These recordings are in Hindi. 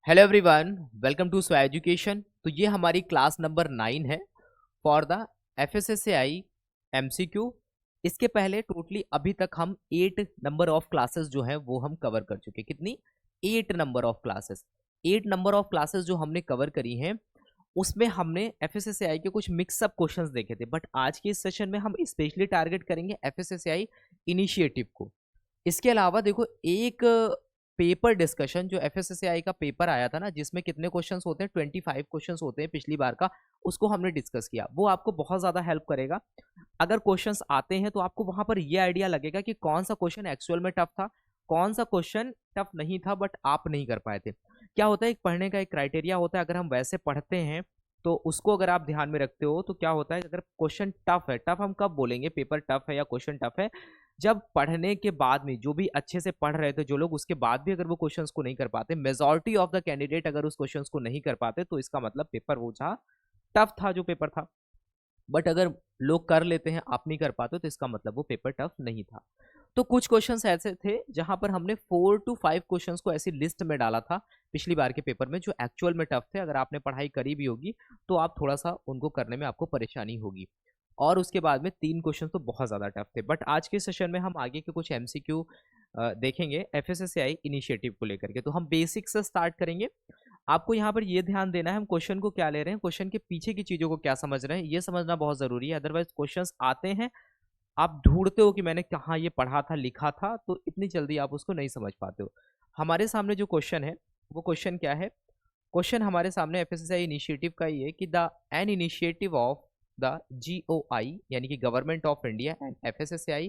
हेलो एवरीवन, वेलकम टू स्वा एजुकेशन। तो ये हमारी क्लास नंबर 9 है फॉर द FSSAI MCQ। इसके पहले टोटली अभी तक हम 8 नंबर ऑफ क्लासेस जो हैं वो हम कवर कर चुके हैं। कितनी? 8 number of classes. 8 number of classes जो हमने कवर करी हैं उसमें हमने FSSAI के कुछ मिक्सअप क्वेश्चंस देखे थे, बट आज के इस सेशन में हम स्पेशली टारगेट करेंगे FSSAI इनिशिएटिव को। इसके अलावा देखो, एक पेपर डिस्कशन जो FSSAI का पेपर आया था ना, जिसमें कितने क्वेश्चंस होते हैं, 25 क्वेश्चंस होते हैं पिछली बार का, उसको हमने डिस्कस किया। वो आपको बहुत ज़्यादा हेल्प करेगा। अगर क्वेश्चंस आते हैं तो आपको वहां पर ये आइडिया लगेगा कि कौन सा क्वेश्चन एक्चुअल में टफ था, कौन सा क्वेश्चन टफ नहीं था बट आप नहीं कर पाए थे। क्या होता है, एक पढ़ने का एक क्राइटेरिया होता है। अगर हम वैसे पढ़ते हैं तो उसको अगर आप ध्यान में रखते हो तो क्या होता है, अगर क्वेश्चन टफ है, टफ हम कब बोलेंगे पेपर टफ है या क्वेश्चन टफ है, जब पढ़ने के बाद में जो भी अच्छे से पढ़ रहे थे जो लोग, उसके बाद भी अगर वो क्वेश्चंस को नहीं कर पाते, मेजॉरिटी ऑफ द कैंडिडेट अगर उस क्वेश्चंस को नहीं कर पाते, तो इसका मतलब पेपर वो था, टफ था जो पेपर था। बट अगर लोग कर लेते हैं, आप नहीं कर पाते, तो इसका मतलब वो पेपर टफ नहीं था। तो कुछ क्वेश्चंस ऐसे थे जहां पर हमने 4 to 5 क्वेश्चंस को ऐसी लिस्ट में डाला था पिछली बार के पेपर में, जो एक्चुअल में टफ थे। अगर आपने पढ़ाई करी भी होगी तो आप थोड़ा सा उनको करने में आपको परेशानी होगी। और उसके बाद में 3 क्वेश्चन तो बहुत ज़्यादा टफ थे। बट आज के सेशन में हम आगे के कुछ MCQ देखेंगे FSSAI इनिशिएटिव को लेकर के। तो हम बेसिक से स्टार्ट करेंगे। आपको यहाँ पर ये ध्यान देना है हम क्वेश्चन को क्या ले रहे हैं, क्वेश्चन के पीछे की चीज़ों को क्या समझ रहे हैं, ये समझना बहुत ज़रूरी है। अदरवाइज क्वेश्चंस आते हैं, आप ढूंढते हो कि मैंने कहाँ ये पढ़ा था, लिखा था, तो इतनी जल्दी आप उसको नहीं समझ पाते हो। हमारे सामने जो क्वेश्चन है वो क्वेश्चन क्या है? क्वेश्चन हमारे सामने FSSAI इनिशिएटिव का ये है कि the an initiative of the GOI यानी कि government of India and FSSAI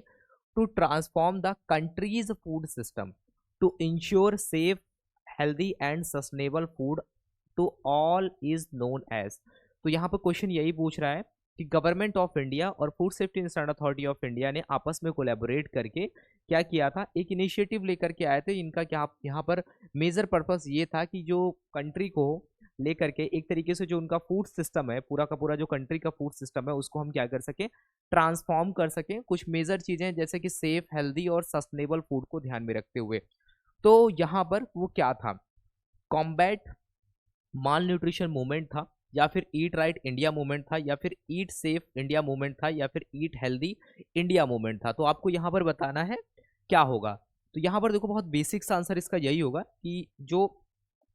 to transform the country's food system to ensure safe healthy and sustainable food to all is known as. तो यहाँ पर क्वेश्चन यही पूछ रहा है कि गवर्नमेंट ऑफ इंडिया और food safety and standard authority of India ने आपस में कोलैबोरेट करके क्या किया था, एक इनिशिएटिव लेकर के आए थे। इनका क्या यहाँ पर मेजर पर्पस ये था कि जो कंट्री को लेकर के एक तरीके से जो उनका फूड सिस्टम है, पूरा का पूरा जो कंट्री का फूड सिस्टम है, उसको हम क्या कर सकें, ट्रांसफॉर्म कर सकें। कुछ मेजर चीजें जैसे कि सेफ, हेल्दी और सस्टेनेबल फूड को ध्यान में रखते हुए। तो यहाँ पर वो क्या था, कॉम्बैट माल न्यूट्रिशन मूवमेंट था, या फिर ईट राइट इंडिया मूवमेंट था, या फिर ईट सेफ इंडिया मूवमेंट था, या फिर ईट हेल्दी इंडिया मूवमेंट था। तो आपको यहाँ पर बताना है क्या होगा। तो यहाँ पर देखो, बहुत बेसिक्स आंसर इसका यही होगा कि जो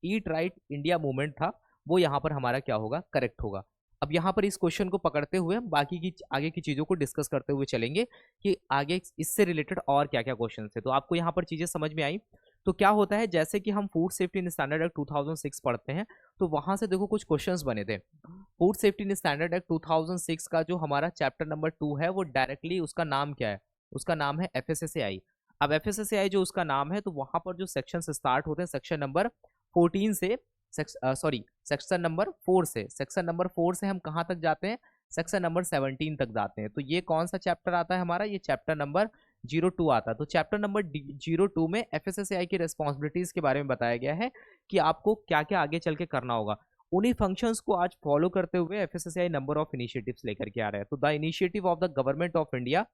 ईट राइट इंडिया मूवमेंट था वो यहाँ पर हमारा क्या होगा, करेक्ट होगा। अब यहाँ पर इस क्वेश्चन को पकड़ते हुए हम बाकी की आगे की चीज़ों को डिस्कस करते हुए चलेंगे कि आगे इससे रिलेटेड और क्या क्या क्वेश्चन थे। तो आपको यहाँ पर चीज़ें समझ में आई। तो क्या होता है, जैसे कि हम food safety in standard act 2006 पढ़ते हैं, तो वहां से देखो कुछ क्वेश्चंस बने थे। Food safety in standard act 2006 का जो हमारा चैप्टर नंबर 2 है, वो डायरेक्टली उसका नाम क्या है, उसका नाम है FSSAI। अब FSSAI जो उसका नाम है, तो वहां पर जो सेक्शन स्टार्ट होते हैं सेक्शन नंबर 14 से, सेक्शन नंबर 4 से, सेक्शन नंबर 4 से हम कहाँ तक जाते हैं, सेक्शन नंबर 17 तक जाते हैं। तो ये कौन सा चैप्टर आता है हमारा, ये चैप्टर नंबर 02 आता है। तो चैप्टर नंबर 02 में FSSAI की रिस्पॉन्सिबिलिटीज के बारे में बताया गया है कि आपको क्या क्या आगे चल के करना होगा। उन्हीं फंक्शंस को आज फॉलो करते हुए FSSAI नंबर ऑफ इनिशिएटिव्स लेकर के आ रहा है। तो the initiative of the government of India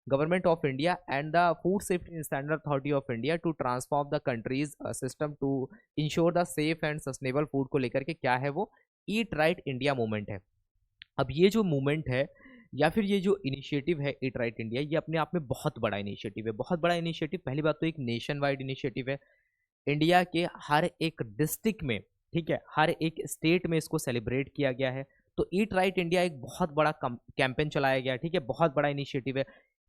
and the food safety and standard authority of India to transform the country's system to ensure the safe and sustainable food को लेकर के क्या है, वो ईट राइट इंडिया मूवमेंट है। अब ये जो मूवमेंट है या फिर ये जो इनिशिएटिव है ईट राइट इंडिया, ये अपने आप में बहुत बड़ा इनिशिएटिव है, बहुत बड़ा इनिशिएटिव। पहली बात तो एक नेशन वाइड इनिशिएटिव है, इंडिया के हर एक डिस्ट्रिक्ट में, ठीक है, हर एक स्टेट में इसको सेलिब्रेट किया गया है। तो ईट राइट इंडिया एक बहुत बड़ा कैंपेन चलाया गया है, ठीक है, बहुत बड़ा इनिशिएटिव है।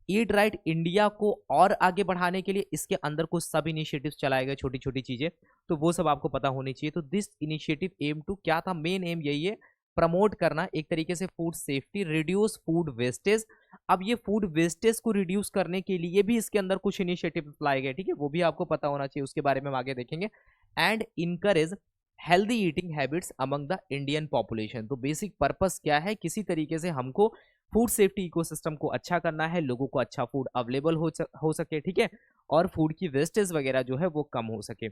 ईट राइट इंडिया को और आगे बढ़ाने के लिए इसके अंदर कुछ सब इनिशिएटिव्स चलाए गए, छोटी छोटी चीजें, तो वो सब आपको पता होनी चाहिए। तो दिस इनिशिएटिव एम टू क्या था, मेन एम यही है, प्रमोट करना एक तरीके से food safety, reduce food wastage. अब ये फूड वेस्टेज को रिड्यूस करने के लिए भी इसके अंदर कुछ इनिशिएटिव लाए गए, ठीक है, वो भी आपको पता होना चाहिए, उसके बारे में हम आगे देखेंगे। And encourage healthy eating habits among the Indian population. तो बेसिक पर्पस क्या है, किसी तरीके से हमको फूड सेफ्टी इकोसिस्टम को अच्छा करना है, लोगों को अच्छा फूड अवेलेबल हो सके, ठीक है, और फूड की वेस्टेज वगैरह जो है वो कम हो सके।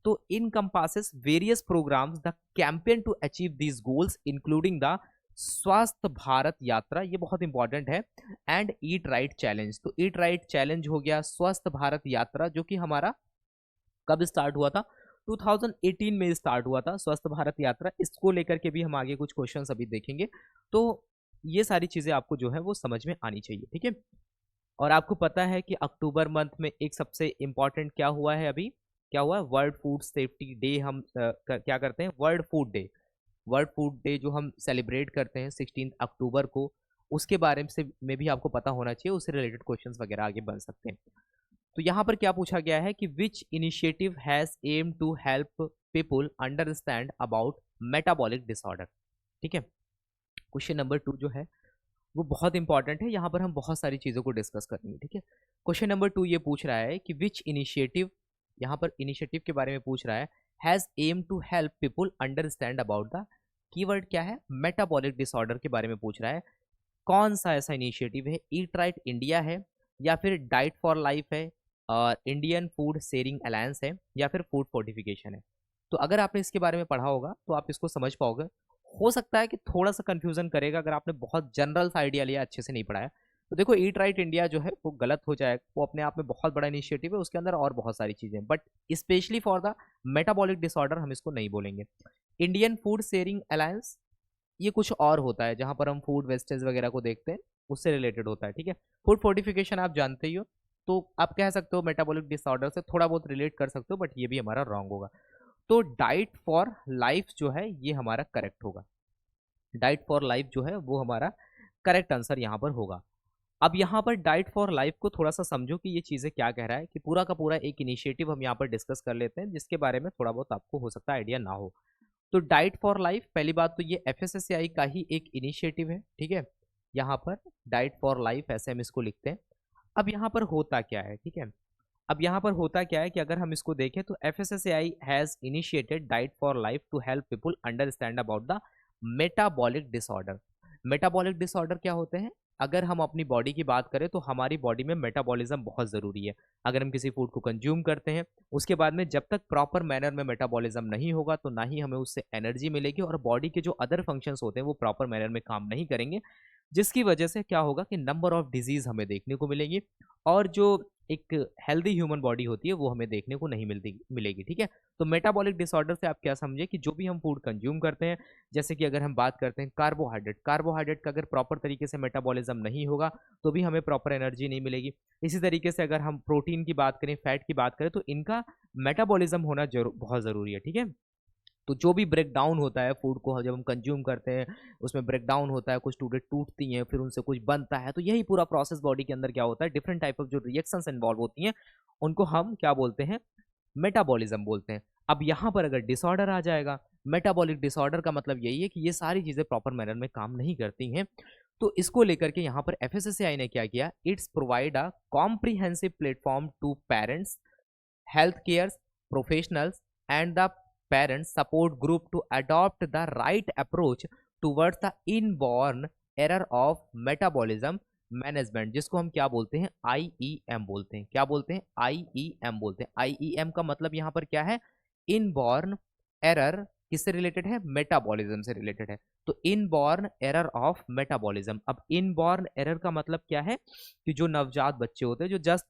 तो encompasses various programs the campaign to achieve these goals including the Swasth Bharat यात्रा, ये बहुत इंपॉर्टेंट है, एंड ईट राइट चैलेंज। तो ईट राइट चैलेंज हो गया, स्वस्थ भारत यात्रा जो कि हमारा कब स्टार्ट हुआ था, 2018 में स्टार्ट हुआ था स्वस्थ भारत यात्रा। इसको लेकर के भी हम आगे कुछ क्वेश्चंस अभी देखेंगे। तो ये सारी चीज़ें आपको जो है वो समझ में आनी चाहिए, ठीक है। और आपको पता है कि अक्टूबर मंथ में एक सबसे इम्पॉर्टेंट क्या हुआ है अभी, क्या हुआ है, वर्ल्ड फूड सेफ्टी डे। हम क्या करते हैं, world food day. World food day जो हम सेलिब्रेट करते हैं 16 अक्टूबर को, उसके बारे में भी आपको पता होना चाहिए। उससे रिलेटेड क्वेश्चंस वगैरह आगे बन सकते हैं। तो यहाँ पर क्या पूछा गया है कि which initiative has aim to help people understand about metabolic disorder. ठीक है, क्वेश्चन नंबर 2 जो है वो बहुत इंपॉर्टेंट है। यहाँ पर हम बहुत सारी चीज़ों को डिस्कस करेंगे, ठीक है। क्वेश्चन नंबर 2 ये पूछ रहा है कि विच इनिशिएटिव, यहाँ पर इनिशिएटिव के बारे में पूछ रहा है, has aim to help people understand about the, keyword क्या है, मेटाबॉलिक डिसऑर्डर के बारे में पूछ रहा है। कौन सा ऐसा इनिशिएटिव है, ईट राइट इंडिया है, या फिर डाइट फॉर लाइफ है, और इंडियन फूड शेयरिंग अलायंस है, या फिर फूड फोर्टिफिकेशन है। तो अगर आपने इसके बारे में पढ़ा होगा तो आप इसको समझ पाओगे। हो सकता है कि थोड़ा सा कंफ्यूजन करेगा अगर आपने बहुत जनरल सा आइडिया लिया, अच्छे से नहीं पढ़ाया। तो देखो, ईट राइट इंडिया जो है वो गलत हो जाएगा। वो अपने आप में बहुत बड़ा इनिशिएटिव है, उसके अंदर और बहुत सारी चीजें, but specially for the metabolic disorder हम इसको नहीं बोलेंगे। इंडियन फूड शेयरिंग अलायंस ये कुछ और होता है, जहां पर हम फूड वेस्टेज वगैरह को देखते हैं, उससे रिलेटेड होता है, ठीक है। फूड फोर्टिफिकेशन आप जानते ही हो, तो आप कह सकते हो मेटाबॉलिक डिसऑर्डर से थोड़ा बहुत रिलेट कर सकते हो, बट ये भी हमारा रॉन्ग होगा। तो डाइट फॉर लाइफ जो है ये हमारा करेक्ट होगा। डाइट फॉर लाइफ जो है वो हमारा करेक्ट आंसर यहाँ पर होगा। अब यहाँ पर डाइट फॉर लाइफ को थोड़ा सा समझो कि ये चीज़ें क्या कह रहा है, कि पूरा का पूरा एक इनिशिएटिव हम यहाँ पर डिस्कस कर लेते हैं, जिसके बारे में थोड़ा बहुत आपको हो सकता है आइडिया ना हो। तो डाइट फॉर लाइफ, पहली बात तो ये एफएसएसएआई का ही एक इनिशिएटिव है, ठीक है। यहाँ पर डाइट फॉर लाइफ ऐसे हम इसको लिखते हैं। अब यहाँ पर होता क्या है, ठीक है। अब यहाँ पर होता क्या है कि अगर हम इसको देखें तो FSSAI has initiated diet for life to help people understand about the metabolic disorder. Metabolic disorder क्या होते हैं, अगर हम अपनी बॉडी की बात करें तो हमारी बॉडी में मेटाबॉलिज्म बहुत ज़रूरी है। अगर हम किसी फूड को कंज्यूम करते हैं, उसके बाद में जब तक प्रॉपर मैनर में मेटाबॉलिज्म नहीं होगा तो ना ही हमें उससे एनर्जी मिलेगी, और बॉडी के जो अदर फंक्शंस होते हैं वो प्रॉपर मैनर में काम नहीं करेंगे, जिसकी वजह से क्या होगा कि नंबर ऑफ डिजीज हमें देखने को मिलेंगी, और जो एक हेल्दी ह्यूमन बॉडी होती है वो हमें देखने को नहीं मिलेगी, ठीक है। तो मेटाबॉलिक डिसऑर्डर से आप क्या समझे कि जो भी हम फूड कंज्यूम करते हैं, जैसे कि अगर हम बात करते हैं कार्बोहाइड्रेट, कार्बोहाइड्रेट का अगर प्रॉपर तरीके से मेटाबॉलिज्म नहीं होगा तो भी हमें प्रॉपर एनर्जी नहीं मिलेगी। इसी तरीके से अगर हम प्रोटीन की बात करें, फैट की बात करें, तो इनका मेटाबॉलिज्म होना बहुत ज़रूरी है, ठीक है। तो जो भी ब्रेक डाउन होता है फूड को जब हम कंज्यूम करते हैं, उसमें ब्रेक डाउन होता है, कुछ टुकड़े टूटती हैं, फिर उनसे कुछ बनता है, तो यही पूरा प्रोसेस बॉडी के अंदर क्या होता है, डिफरेंट टाइप ऑफ जो रिएक्शंस इन्वॉल्व होती हैं उनको हम क्या बोलते हैं, मेटाबॉलिज्म बोलते हैं। अब यहाँ पर अगर डिसऑर्डर आ जाएगा, मेटाबॉलिक डिसऑर्डर का मतलब यही है कि ये सारी चीज़ें प्रॉपर मैनर में काम नहीं करती हैं। तो इसको लेकर के यहाँ पर एफएसएसएआई ने क्या किया, it's provide a comprehensive platform to parents, health cares professionals and the parents support group to adopt the right approach towards the inborn error of metabolism management, जिसको हम क्या बोलते हैं, आईईएम बोलते हैं। क्या बोलते हैं, आईईएम बोलते हैं। आईईएम का मतलब यहाँ पर क्या है, इनबॉर्न एरर, किससे रिलेटेड है, मेटाबॉलिज्म से रिलेटेड है। तो इनबॉर्न एरर ऑफ मेटाबॉलिज्म। अब इनबॉर्न एरर का मतलब क्या है, कि जो नवजात बच्चे होते हैं, जो जस्ट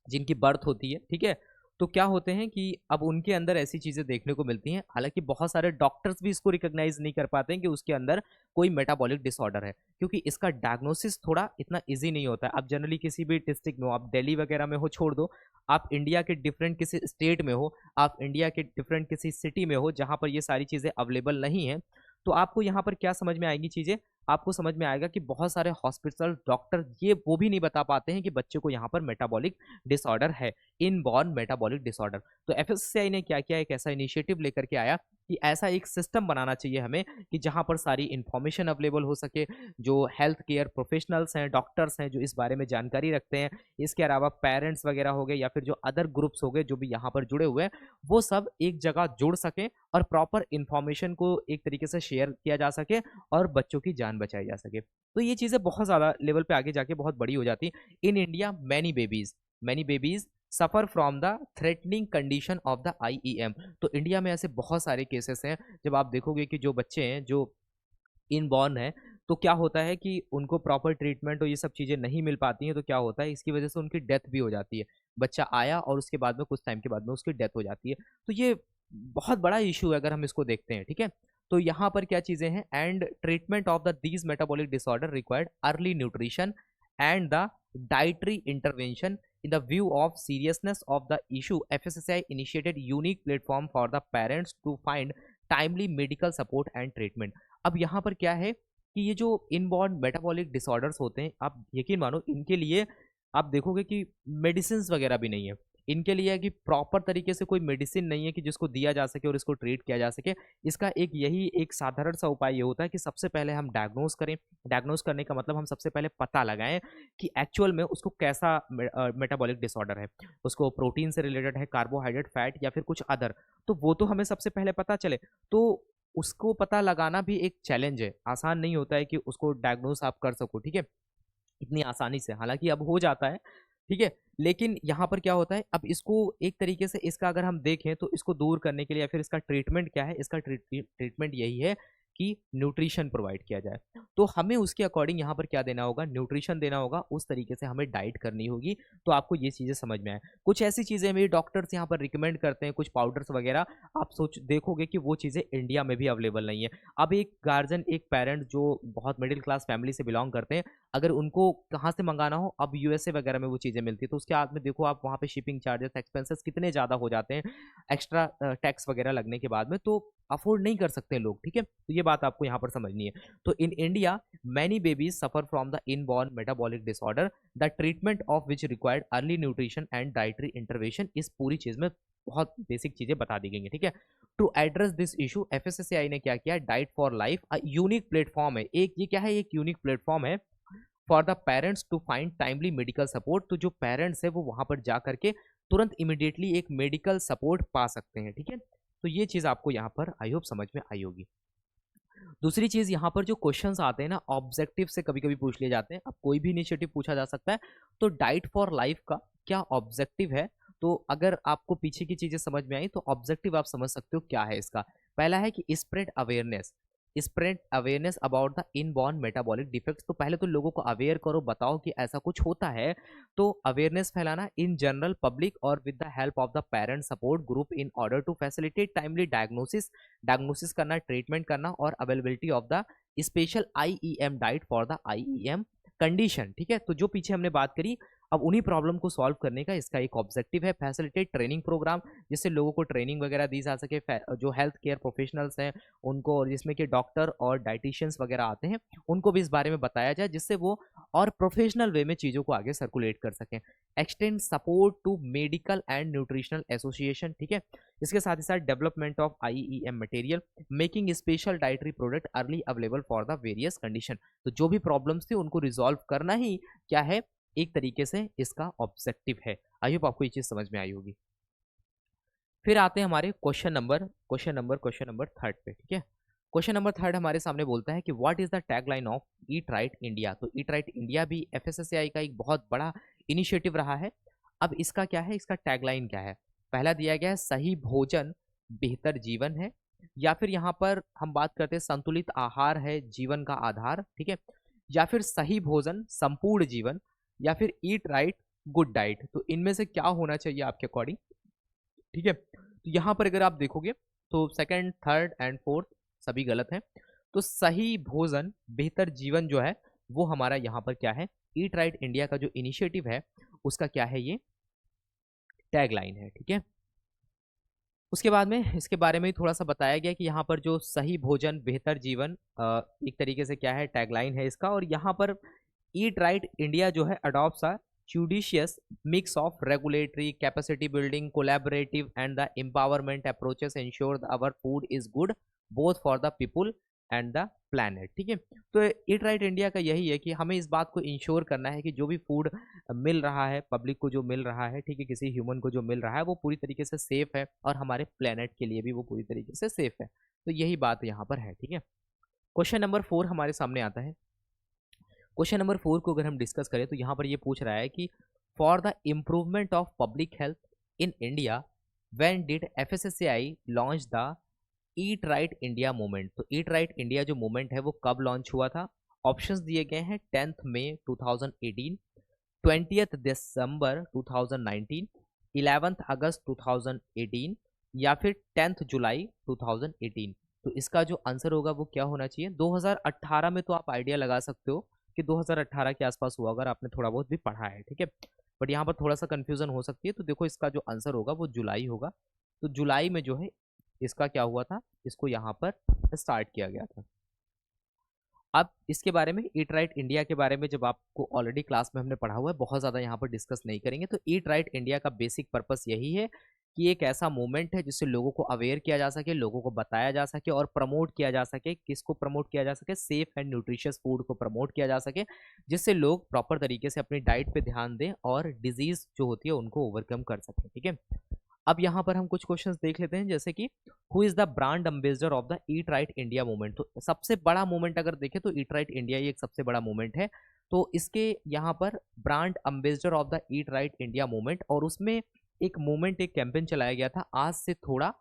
जिनकी बर्थ होती है, ठीक है, तो क्या होते हैं कि अब उनके अंदर ऐसी चीज़ें देखने को मिलती हैं। हालांकि बहुत सारे डॉक्टर्स भी इसको रिकॉग्नाइज नहीं कर पाते हैं कि उसके अंदर कोई मेटाबॉलिक डिसऑर्डर है, क्योंकि इसका डायग्नोसिस थोड़ा इतना इजी नहीं होता है। आप जनरली किसी भी डिस्ट्रिक्ट में हो, आप दिल्ली वगैरह में हो छोड़ दो, आप इंडिया के डिफरेंट किसी स्टेट में हो, आप इंडिया के डिफरेंट किसी सिटी में हो जहाँ पर ये सारी चीज़ें अवेलेबल नहीं हैं, तो आपको यहाँ पर क्या समझ में आएगी चीज़ें, आपको समझ में आएगा कि बहुत सारे हॉस्पिटल डॉक्टर ये वो भी नहीं बता पाते हैं कि बच्चे को यहाँ पर मेटाबॉलिक डिसऑर्डर है, इनबॉर्न मेटाबॉलिक डिसऑर्डर। तो एफएससीआई ने क्या किया, एक ऐसा इनिशिएटिव लेकर के आया कि ऐसा एक सिस्टम बनाना चाहिए हमें कि जहाँ पर सारी इंफॉर्मेशन अवेलेबल हो सके, जो हेल्थ केयर प्रोफेशनल्स हैं, डॉक्टर्स हैं, जो इस बारे में जानकारी रखते हैं, इसके अलावा पेरेंट्स वगैरह हो गए या फिर जो अदर ग्रुप्स हो गए जो भी यहाँ पर जुड़े हुए हैं, वो सब एक जगह जुड़ सकें और प्रॉपर इंफॉर्मेशन को एक तरीके से शेयर किया जा सके और बच्चों की जान बचाई जा सके। तो ये चीज़ें बहुत ज़्यादा लेवल पे आगे जाके बहुत बड़ी हो जाती। In India many babies suffer from the threatening condition of the IEM. तो इंडिया में ऐसे बहुत सारे केसेस हैं, जब आप देखोगे कि जो बच्चे हैं जो इनबॉर्न है, तो क्या होता है कि उनको प्रॉपर ट्रीटमेंट और ये सब चीज़ें नहीं मिल पाती हैं, तो क्या होता है इसकी वजह से उनकी डेथ भी हो जाती है। बच्चा आया और उसके बाद में कुछ टाइम के बाद में उसकी डेथ हो जाती है। तो ये बहुत बड़ा इशू है अगर हम इसको देखते हैं, ठीक है। तो यहाँ पर क्या चीजें हैं, and treatment of the these metabolic disorder required early nutrition and the dietary intervention in the view of seriousness of the issue. FSSAI initiated unique platform for the parents to find timely medical support and treatment. अब यहाँ पर क्या है कि ये जो इनबॉर्न मेटाबॉलिक डिसऑर्डर्स होते हैं, आप यकीन मानो इनके लिए आप देखोगे कि मेडिसिन वगैरह भी नहीं है। इनके लिए है कि प्रॉपर तरीके से कोई मेडिसिन नहीं है कि जिसको दिया जा सके और इसको ट्रीट किया जा सके। इसका एक यही एक साधारण सा उपाय ये होता है कि सबसे पहले हम डायग्नोज करें। डायग्नोज करने का मतलब हम सबसे पहले पता लगाएं कि एक्चुअल में उसको कैसा मेटाबॉलिक डिसऑर्डर है, उसको प्रोटीन से रिलेटेड है, कार्बोहाइड्रेट, फैट या फिर कुछ अदर, तो वो तो हमें सबसे पहले पता चले। तो उसको पता लगाना भी एक चैलेंज है, आसान नहीं होता है कि उसको डायग्नोज आप कर सको, ठीक है, इतनी आसानी से। हालांकि अब हो जाता है, ठीक है, लेकिन यहाँ पर क्या होता है, अब इसको एक तरीके से इसका अगर हम देखें तो इसको दूर करने के लिए या फिर इसका ट्रीटमेंट क्या है, इसका ट्रीटमेंट यही है कि न्यूट्रिशन प्रोवाइड किया जाए। तो हमें उसके अकॉर्डिंग यहाँ पर क्या देना होगा, न्यूट्रिशन देना होगा, उस तरीके से हमें डाइट करनी होगी। तो आपको ये चीज़ें समझ में आए। कुछ ऐसी चीज़ें मेरे डॉक्टर्स यहाँ पर रिकमेंड करते हैं, कुछ पाउडर्स वगैरह, आप सोच देखोगे कि वो चीज़ें इंडिया में भी अवेलेबल नहीं है। अब एक गार्जियन, एक पेरेंट जो बहुत मिडिल क्लास फैमिली से बिलोंग करते हैं, अगर उनको कहाँ से मंगाना हो, अब यूएसए वगैरह में वो चीज़ें मिलती है, तो उसके बाद में देखो आप वहाँ पे शिपिंग चार्जेस, एक्सपेंसेस कितने ज़्यादा हो जाते हैं, एक्स्ट्रा टैक्स वगैरह लगने के बाद में, तो अफोर्ड नहीं कर सकते लोग, ठीक है। तो ये बात आपको यहाँ पर समझनी है। तो इन India many babies suffer from the inborn metabolic disorder, the treatment of which required early nutrition and dietary intervention. इस पूरी चीज़ में बहुत बेसिक चीज़ें बता दी गई हैं, ठीक है। To address this issue FSSAI ने क्या किया, diet for life unique platform है, एक ये क्या है, एक यूनिक प्लेटफॉर्म है for the parents to find timely medical support. तो जो पेरेंट्स है वो वहां पर जा करके तुरंत इमिडिएटली एक मेडिकल सपोर्ट पा सकते हैं, ठीक है। तो ये चीज आपको यहाँ पर आई होप समझ में आई होगी। दूसरी चीज यहाँ पर जो क्वेश्चंस आते हैं ना, ऑब्जेक्टिव से कभी कभी पूछ लिए जाते हैं। अब कोई भी इनिशिएटिव पूछा जा सकता है, तो डाइट फॉर लाइफ का क्या ऑब्जेक्टिव है, तो अगर आपको पीछे की चीजें समझ में आई तो ऑब्जेक्टिव आप समझ सकते हो क्या है इसका। पहला है कि spread awareness about the inborn metabolic defects. तो पहले तो लोगों को अवेयर करो, बताओ कि ऐसा कुछ होता है। तो अवेयरनेस फैलाना इन जनरल पब्लिक और with the help of the parent support group in order to facilitate timely diagnosis करना, ट्रीटमेंट करना और availability of the special IEM diet for the IEM condition, ठीक है। तो जो पीछे हमने बात करी, अब उन्हीं प्रॉब्लम को सॉल्व करने का इसका एक ऑब्जेक्टिव है। फैसिलिटेट ट्रेनिंग प्रोग्राम, जिससे लोगों को ट्रेनिंग वगैरह दी जा सके, जो हेल्थ केयर प्रोफेशनल्स हैं उनको, और जिसमें कि डॉक्टर और डाइटिशियंस वगैरह आते हैं, उनको भी इस बारे में बताया जाए, जिससे वो और प्रोफेशनल वे में चीज़ों को आगे सर्कुलेट कर सकें। Extend support to medical and nutritional association, ठीक है। इसके साथ ही साथ development of IEM material, making special dietary product early available for the various condition. तो जो भी प्रॉब्लम्स थी उनको रिजॉल्व करना ही क्या है, एक तरीके से इसका ऑब्जेक्टिव है। आई होप आपको ये चीज समझ में आई होगी। फिर आते हैं हमारे क्वेश्चन नंबर थर्ड पे, ठीक है। क्वेश्चन नंबर थर्ड हमारे सामने बोलता है कि what is the tagline of eat right India. तो ईट राइट इंडिया भी एफएसएसएआई का एक बहुत बड़ा इनिशिएटिव रहा है। अब इसका क्या है, इसका टैगलाइन क्या है। पहला दिया गया है सही भोजन बेहतर जीवन है, या फिर यहाँ पर हम बात करते हैं संतुलित आहार है जीवन का आधार, ठीक है, या फिर सही भोजन संपूर्ण जीवन, या फिर ईट राइट गुड डाइट। तो इनमें से क्या होना चाहिए आपके अकॉर्डिंग, ठीक है। तो यहाँ पर अगर आप देखोगे तो सेकंड, थर्ड एंड फोर्थ सभी गलत हैं। तो सही भोजन बेहतर जीवन जो है वो हमारा यहाँ पर क्या है, ईट राइट इंडिया का जो इनिशिएटिव है उसका क्या है, ये टैगलाइन है, ठीक है। उसके बाद में इसके बारे में थोड़ा सा बताया गया कि यहाँ पर जो सही भोजन बेहतर जीवन एक तरीके से क्या है, टैगलाइन है इसका। और यहाँ पर ईट राइट इंडिया जो है adopts a judicious mix of regulatory capacity building collaborative and the empowerment approaches ensure that our food is good both for the people and the planet, ठीक है। तो ईट राइट इंडिया का यही है कि हमें इस बात को इंश्योर करना है कि जो भी फूड मिल रहा है पब्लिक को, जो मिल रहा है, ठीक है, किसी ह्यूमन को जो मिल रहा है वो पूरी तरीके से सेफ है, और हमारे प्लेनेट के लिए भी वो पूरी तरीके से सेफ है। तो यही बात यहाँ पर है, ठीक है। क्वेश्चन नंबर 4 हमारे सामने आता है। क्वेश्चन नंबर 4 को अगर हम डिस्कस करें तो यहाँ पर ये पूछ रहा है कि for the improvement of public health in India when did FSSAI launch the eat right India movement. तो ईट राइट इंडिया जो मूवमेंट है वो कब लॉन्च हुआ था। ऑप्शंस दिए गए हैं 10 मई 2018, 20 दिसंबर 2019, 11 अगस्त 2018 या फिर 10 जुलाई 2018। तो इसका जो आंसर होगा वो क्या होना चाहिए? 2018 में तो आप आइडिया लगा सकते हो कि 2018 के आसपास हुआ अगर आपने थोड़ा बहुत भी पढ़ा है, ठीक है। बट यहाँ पर थोड़ा सा कंफ्यूजन हो सकती है, तो देखो इसका जो आंसर होगा वो जुलाई होगा। तो जुलाई में जो है इसका क्या हुआ था, इसको यहाँ पर स्टार्ट किया गया था। अब इसके बारे में, ईट राइट इंडिया के बारे में जब आपको ऑलरेडी क्लास में हमने पढ़ा हुआ है, बहुत ज़्यादा यहाँ पर डिस्कस नहीं करेंगे। तो ईट राइट इंडिया का बेसिक पर्पस यही है कि एक ऐसा मूवमेंट है जिससे लोगों को अवेयर किया जा सके, लोगों को बताया जा सके और प्रमोट किया जा सके। किसको प्रमोट किया जा सके? सेफ एंड न्यूट्रिशियस फूड को प्रमोट किया जा सके, जिससे लोग प्रॉपर तरीके से अपनी डाइट पे ध्यान दें और डिजीज जो होती है उनको ओवरकम कर सकें, ठीक है। अब यहाँ पर हम कुछ क्वेश्चंस देख लेते हैं, जैसे कि who is the brand ambassador of the eat right India movement. तो सबसे बड़ा मूवमेंट अगर देखें तो ईट राइट इंडिया ही एक सबसे बड़ा मूवमेंट है। तो इसके यहाँ पर brand ambassador of the eat right India movement, और उसमें एक मूवमेंट, एक कैंपेन चलाया गया था, आज से थोड़ा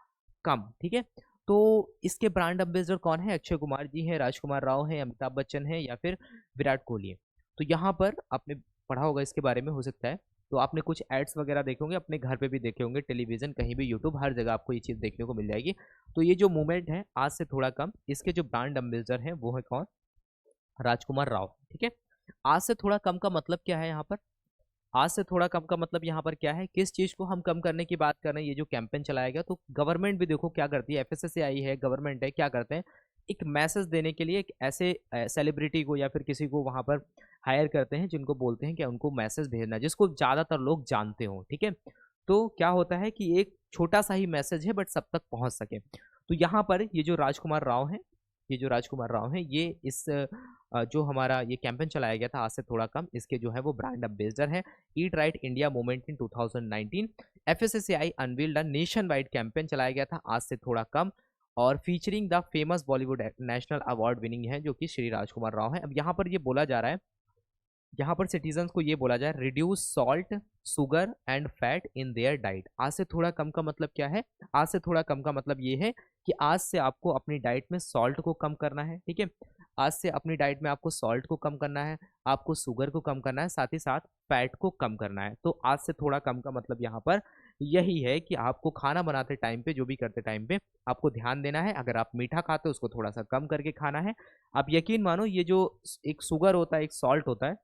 कम, ठीक है। तो इसके ब्रांड एम्बेसडर कौन है? अक्षय कुमार जी हैं, राजकुमार राव हैं, अमिताभ बच्चन है या फिर विराट कोहली है। तो यहाँ पर आपने पढ़ा होगा इसके बारे में, हो सकता है तो आपने कुछ एड्स वगैरह देखे होंगे, अपने घर पे भी देखे होंगे, टेलीविजन, कहीं भी, यूट्यूब, हर जगह आपको ये चीज़ देखने को मिल जाएगी। तो ये जो मूवमेंट है आज से थोड़ा कम, इसके जो ब्रांड एम्बेसडर हैं वो है कौन? राजकुमार राव, ठीक है। आज से थोड़ा कम का मतलब क्या है यहाँ पर? आज से थोड़ा कम का मतलब यहाँ पर क्या है, किस चीज़ को हम कम करने की बात कर रहे हैं? ये जो कैंपेन चलाया गया, तो गवर्नमेंट भी देखो क्या करती है, एफएसएसएआई है, गवर्नमेंट है, क्या करते हैं, एक मैसेज देने के लिए एक ऐसे सेलिब्रिटी को या फिर किसी को वहाँ पर हायर करते हैं जिनको बोलते हैं कि उनको मैसेज भेजना, जिसको ज़्यादातर लोग जानते हो, ठीक है। तो क्या होता है कि एक छोटा सा ही मैसेज है बट सब तक पहुँच सके। तो यहाँ पर ये जो राजकुमार राव हैं, ये जो राजकुमार राव हैं, ये इस जो हमारा ये कैंपेन चलाया गया था आज से थोड़ा कम, इसके जो है वो ब्रांड एम्बेसडर हैं। Eat right India movement in 2019, FSSAI unveiled a nation wide campaign चलाया गया था आज से थोड़ा कम, और featuring the famous Bollywood national award winning है जो कि श्री राजकुमार राव हैं। अब यहाँ पर ये बोला जा रहा है, यहाँ पर सिटीजन्स को ये बोला जाए, reduce salt, sugar and fat in their diet. आज से थोड़ा कम का मतलब क्या है? आज से थोड़ा कम का मतलब ये है कि आज से आपको अपनी डाइट में सॉल्ट को कम करना है, ठीक है। आज से अपनी डाइट में आपको सॉल्ट को कम करना है, आपको शुगर को कम करना है, साथ ही साथ फैट को कम करना है। तो आज से थोड़ा कम का मतलब यहाँ पर यही है कि आपको खाना बनाते टाइम पे, जो भी करते टाइम पे, आपको ध्यान देना है। अगर आप मीठा खाते हो उसको थोड़ा सा कम करके खाना है। आप यकीन मानो, ये जो एक शुगर होता है, एक सॉल्ट होता है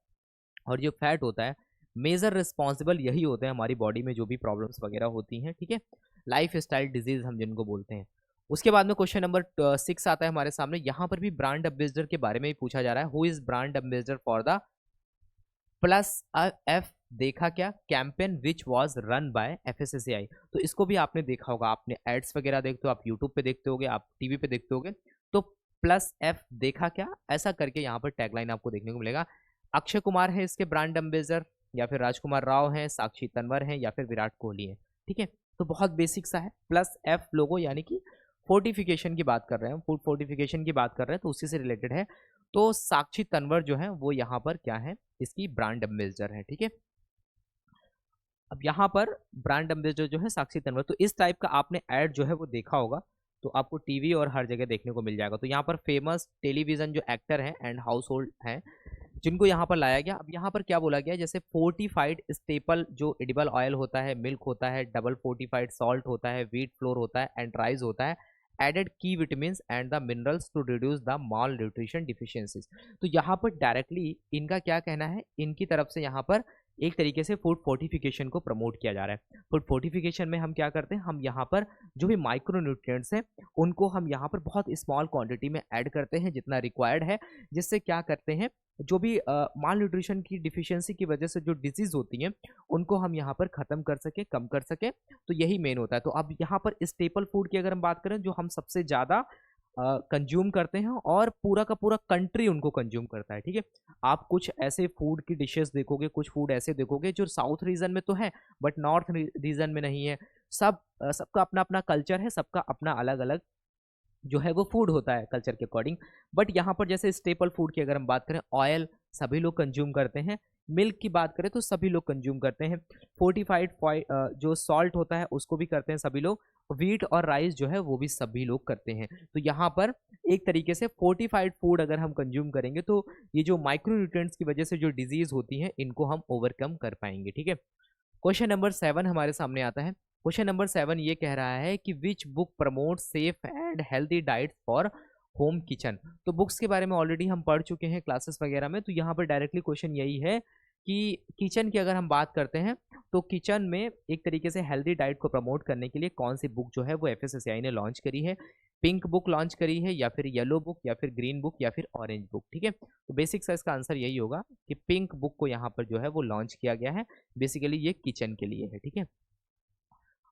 और जो फैट होता है, मेजर रिस्पॉन्सिबल यही होते हैं हमारी बॉडी में जो भी प्रॉब्लम्स वगैरह होती हैं, ठीक है। लाइफ स्टाइल डिजीज हम जिनको बोलते हैं। उसके बाद में क्वेश्चन नंबर 6 आता है हमारे सामने। यहाँ पर भी ब्रांड एम्बेसडर के बारे में ही पूछा जा रहा है। Who is brand ambassador for the plus F देखा क्या campaign which was run by FSSAI. तो इसको भी आपने देखा होगा, आपने एड्स वगैरह देखते हो, आप यूट्यूब पे देखते होगे, आप टीवी पे देखते होगे। तो प्लस एफ देखा क्या, ऐसा करके यहाँ पर टैगलाइन आपको देखने को मिलेगा। अक्षय कुमार है इसके ब्रांड एम्बेसडर, या फिर राजकुमार राव हैं, साक्षी तन्वर हैं, या फिर विराट कोहली हैं, ठीक है। तो बहुत बेसिक सा है, प्लस एफ लोगो, यानी कि फोर्टिफिकेशन की बात कर रहे हैं, फूड फोर्टिफिकेशन की बात कर रहे हैं, तो उसी से रिलेटेड है। तो साक्षी तन्वर जो है वो यहाँ पर क्या है, इसकी ब्रांड एम्बेसडर है, ठीक है। अब यहाँ पर ब्रांड एम्बेसडर जो है साक्षी तन्वर, तो इस टाइप का आपने ऐड जो है वो देखा होगा, तो आपको टीवी और हर जगह देखने को मिल जाएगा। तो यहाँ पर फेमस टेलीविजन जो एक्टर हैं एंड हाउस होल्ड हैं, जिनको यहाँ पर लाया गया। अब यहाँ पर क्या बोला गया, जैसे फोर्टिफाइड स्टेपल जो एडिबल ऑयल होता है, मिल्क होता है, डबल फोर्टिफाइड सॉल्ट होता है, व्हीट फ्लोर होता है एंड राइस होता है, added key vitamin and the minerals to reduce the malnutrition deficiencies. तो यहाँ पर डायरेक्टली इनका क्या कहना है, इनकी तरफ से यहाँ पर एक तरीके से फूड फोर्टिफिकेशन को प्रमोट किया जा रहा है। फूड फोर्टिफिकेशन में हम क्या करते हैं, हम यहाँ पर जो भी माइक्रो न्यूट्रिएंट्स हैं उनको हम यहाँ पर बहुत स्मॉल क्वांटिटी में ऐड करते हैं, जितना रिक्वायर्ड है, जिससे क्या करते हैं, जो भी माल न्यूट्रिशन की डिफिशियंसी की वजह से जो डिजीज होती हैं उनको हम यहाँ पर ख़त्म कर सके, कम कर सके। तो यही मेन होता है। तो अब यहाँ पर स्टेपल फूड की अगर हम बात करें, जो हम सबसे ज़्यादा कंज्यूम करते हैं और पूरा का पूरा कंट्री उनको कंज्यूम करता है, ठीक है। आप कुछ ऐसे फूड की डिशेस देखोगे, कुछ फूड ऐसे देखोगे जो साउथ रीजन में तो है बट नॉर्थ रीजन में नहीं है। सबका अपना अपना कल्चर है, सबका अपना अलग अलग जो है वो फूड होता है कल्चर के अकॉर्डिंग। बट यहाँ पर जैसे स्टेपल फूड की अगर हम बात करें, ऑयल सभी लोग कंज्यूम करते हैं, मिल्क की बात करें तो सभी लोग कंज्यूम करते हैं, फोर्टिफाइड जो सॉल्ट होता है उसको भी करते हैं सभी लोग, व्हीट और राइस जो है वो भी सभी लोग करते हैं। तो यहाँ पर एक तरीके से फोर्टिफाइड फूड अगर हम कंज्यूम करेंगे तो ये जो माइक्रोन्यूट्रिएंट्स की वजह से जो डिजीज होती है इनको हम ओवरकम कर पाएंगे। ठीक है, क्वेश्चन नंबर 7 हमारे सामने आता है। क्वेश्चन नंबर 7 ये कह रहा है कि which book promote safe and healthy diet for home kitchen. तो बुक्स के बारे में ऑलरेडी हम पढ़ चुके हैं क्लासेस वगैरह में, तो यहाँ पर डायरेक्टली क्वेश्चन यही है कि किचन की अगर हम बात करते हैं तो किचन में एक तरीके से हेल्दी डाइट को प्रमोट करने के लिए कौन सी बुक जो है वो एफएसएसएआई ने लॉन्च करी है। पिंक बुक लॉन्च करी है, या फिर येलो बुक, या फिर ग्रीन बुक, या फिर ऑरेंज बुक। ठीक है, तो बेसिक सा इसका आंसर यही होगा कि पिंक बुक को यहाँ पर जो है वो लॉन्च किया गया है। बेसिकली ये किचन के लिए है। ठीक है,